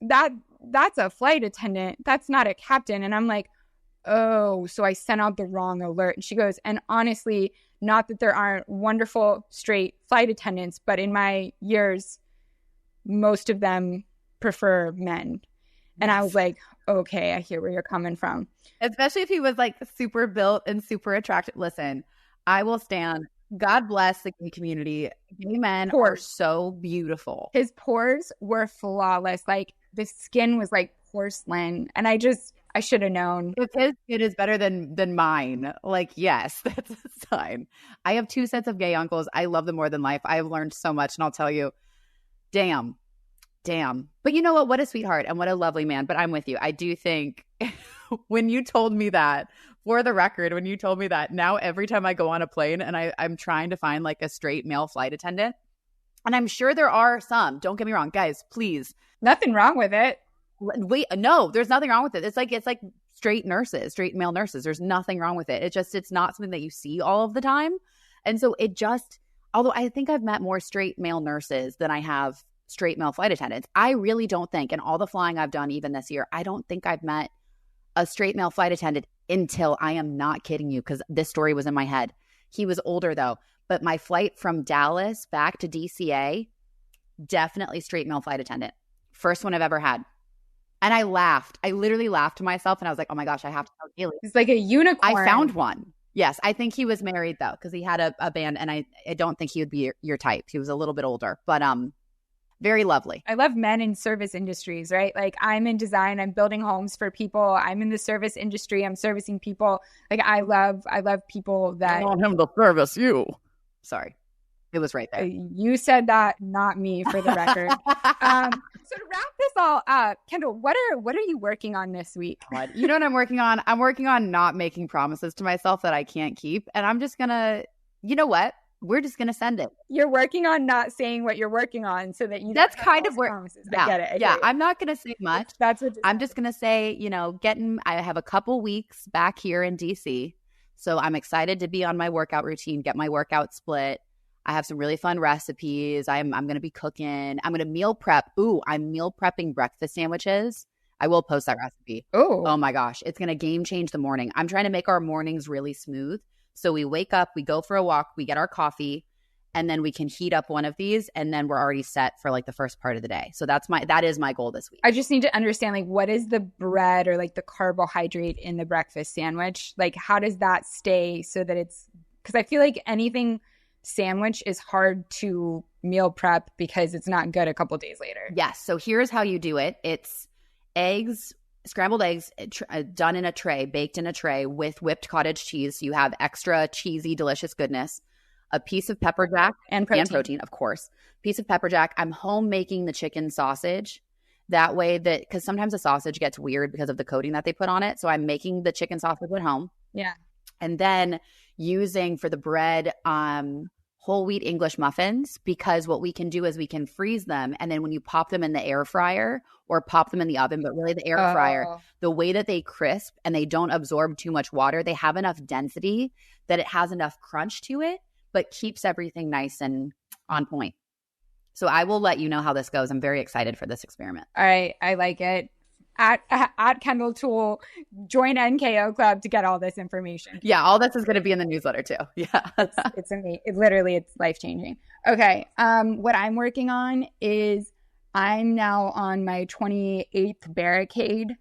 that's a flight attendant. That's not a captain. And I'm like, oh, so I sent out the wrong alert. And she goes, and honestly, not that there aren't wonderful straight flight attendants, but in my years, most of them prefer men. And I was like, okay, I hear where you're coming from. Especially if he was like super built and super attractive. Listen, I will stand. God bless the gay community. Gay men are so beautiful. His pores were flawless. Like the skin was like porcelain. And I should have known. If his skin is better than mine, like, yes, that's a sign. I have 2 sets of gay uncles. I love them more than life. I have learned so much. And I'll tell you, damn. But you know what? What a sweetheart and what a lovely man. But I'm with you. I do think when you told me that, for the record, when you told me that, now every time I go on a plane and I'm trying to find like a straight male flight attendant, and I'm sure there are some, don't get me wrong, guys, please. Nothing wrong with it. Wait, no, there's nothing wrong with it. It's like straight male nurses. There's nothing wrong with it. It's not something that you see all of the time. And so although I think I've met more straight male nurses than I have straight male flight attendants. I really don't think, in all the flying I've done even this year, I don't think I've met a straight male flight attendant until, I am not kidding you, because this story was in my head. He was older though, but my flight from Dallas back to DCA, definitely straight male flight attendant. First one I've ever had. And I laughed. I literally laughed to myself and I was like, oh my gosh, I have to tell Galey. He's like a unicorn. I found one. Yes, I think he was married though, because he had a band, and I don't think he would be your type. He was a little bit older, but very lovely. I love men in service industries, right? Like, I'm in design, I'm building homes for people. I'm in the service industry, I'm servicing people. Like, I love people that I want him to service you. Sorry, it was right there. You said that, not me, for the record. So to wrap this all up, Kendall, what are you working on this week? God, you know what I'm working on? I'm working on not making promises to myself that I can't keep, and I'm just gonna, you know what? We're just going to send it. You're working on not saying what you're working on so that you That's kind of where promises. Yeah, I get it. Yeah, I'm not going to say much. That's what I'm just going to say, you know, I have a couple weeks back here in DC. So I'm excited to be on my workout routine, get my workout split. I have some really fun recipes. I'm going to be cooking. I'm going to meal prep. Ooh, I'm meal prepping breakfast sandwiches. I will post that recipe. Oh my gosh. It's going to game change the morning. I'm trying to make our mornings really smooth. So we wake up, we go for a walk, we get our coffee, and then we can heat up one of these, and then we're already set for like the first part of the day. So that is my goal this week. I just need to understand, like, what is the bread or like the carbohydrate in the breakfast sandwich? Like, how does that stay so that it's, because I feel like anything sandwich is hard to meal prep because it's not good a couple days later. Yes. So here's how you do it. It's scrambled eggs done in a tray, baked in a tray with whipped cottage cheese. So you have extra cheesy, delicious goodness. A piece of pepper jack and protein, of course. Piece of pepper jack. I'm home making the chicken sausage. That way because sometimes the sausage gets weird because of the coating that they put on it. So I'm making the chicken sausage at home. Yeah. And then using for the bread, whole wheat English muffins, because what we can do is we can freeze them. And then when you pop them in the air fryer or pop them in the oven, but really the air fryer, the way that they crisp and they don't absorb too much water, they have enough density that it has enough crunch to it, but keeps everything nice and on point. So I will let you know how this goes. I'm very excited for this experiment. All right. I like it. At Kendall Tool, join NKO Club to get all this information. Yeah, all this is going to be in the newsletter too. Yeah. It's amazing. It's life-changing. Okay. What I'm working on is I'm now on my 28th barricade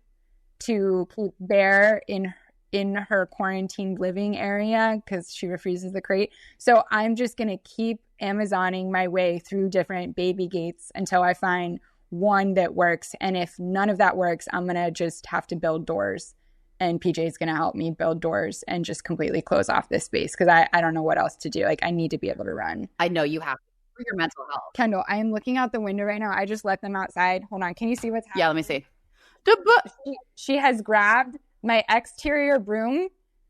to keep Bair in her quarantined living area because she refuses the crate. So I'm just going to keep Amazoning my way through different baby gates until I find one that works. And if none of that works, I'm going to just have to build doors. And PJ is going to help me build doors and just completely close off this space because I don't know what else to do. Like, I need to be able to run. I know you have to for your mental health. Kendall, I am looking out the window right now. I just let them outside. Hold on. Can you see what's happening? Yeah, let me see. She has grabbed my exterior broom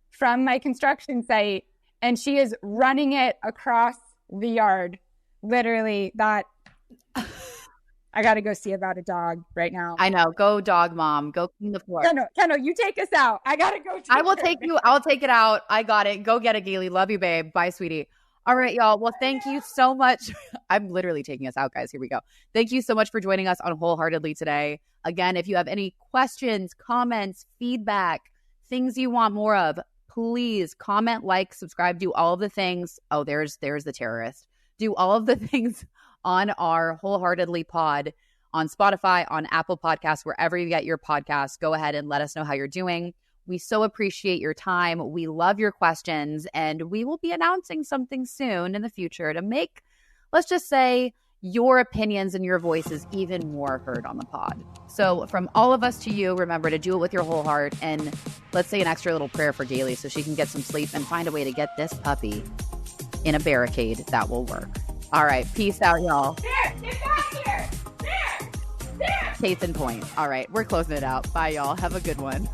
from my construction site and she is running it across the yard. Literally, that... I got to go see about a dog right now. I know. Go dog mom. Go clean the floor. Kendall, you take us out. I got to go. I will take you. I'll take it out. I got it. Go get it, Galey. Love you, babe. Bye, sweetie. All right, y'all. Well, thank you so much. I'm literally taking us out, guys. Here we go. Thank you so much for joining us on Wholeheartedly today. Again, if you have any questions, comments, feedback, things you want more of, please comment, like, subscribe, do all of the things. Oh, there's the terrorist. Do all of the things on our Wholeheartedly pod on Spotify, on Apple Podcasts, wherever you get your podcasts. Go ahead and let us know how you're doing. We so appreciate your time. We love your questions, and we will be announcing something soon in the future to make, let's just say, your opinions and your voices even more heard on the pod. So from all of us to you, remember to do it with your whole heart, and let's say an extra little prayer for Galey so she can get some sleep and find a way to get this puppy in a barricade that will work. All right. Peace out, y'all. There, get back here. There. Case in point. All right. We're closing it out. Bye, y'all. Have a good one.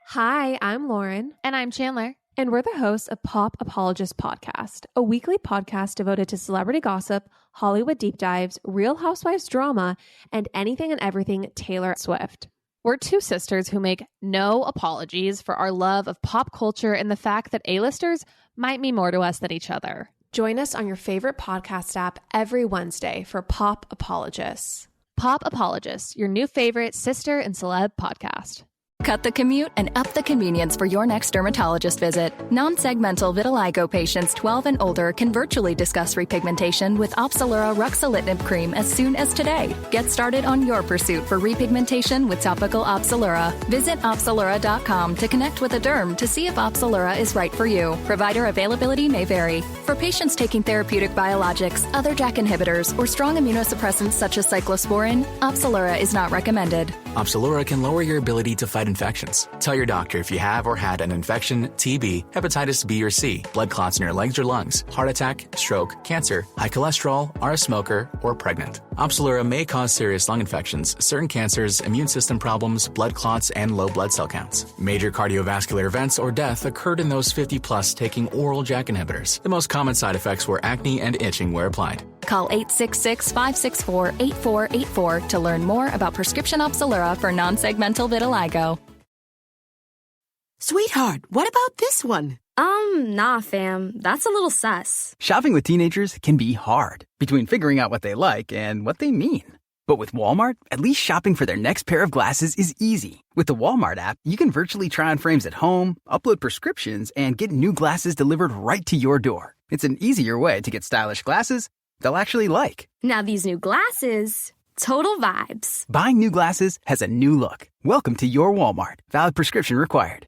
Hi, I'm Lauren. And I'm Chandler. And we're the hosts of Pop Apologist Podcast, a weekly podcast devoted to celebrity gossip, Hollywood deep dives, Real Housewives drama, and anything and everything Taylor Swift. We're two sisters who make no apologies for our love of pop culture and the fact that A-listers might mean more to us than each other. Join us on your favorite podcast app every Wednesday for Pop Apologists. Pop Apologists, your new favorite sister and celeb podcast. Cut the commute and up the convenience for your next dermatologist visit. Non-segmental vitiligo patients 12 and older can virtually discuss repigmentation with Opzelura ruxolitinib cream as soon as today. Get started on your pursuit for repigmentation with topical Opzelura. Visit Opzelura.com to connect with a derm to see if Opzelura is right for you. Provider availability may vary. For patients taking therapeutic biologics, other JAK inhibitors, or strong immunosuppressants such as cyclosporin, Opzelura is not recommended. Opzelura can lower your ability to fight infections. Tell your doctor if you have or had an infection, TB, hepatitis B or C, blood clots in your legs or lungs, heart attack, stroke, cancer, high cholesterol, are a smoker, or pregnant. Opzelura may cause serious lung infections, certain cancers, immune system problems, blood clots, and low blood cell counts. Major cardiovascular events or death occurred in those 50 plus taking oral JAK inhibitors. The most common side effects were acne and itching where applied. Call 866-564-8484 to learn more about prescription Opzelura for non-segmental vitiligo. Sweetheart, what about this one? Nah, fam. That's a little sus. Shopping with teenagers can be hard, between figuring out what they like and what they mean. But with Walmart, at least shopping for their next pair of glasses is easy. With the Walmart app, you can virtually try on frames at home, upload prescriptions, and get new glasses delivered right to your door. It's an easier way to get stylish glasses they'll actually like. Now these new glasses, total vibes. Buying new glasses has a new look. Welcome to your Walmart. Valid prescription required.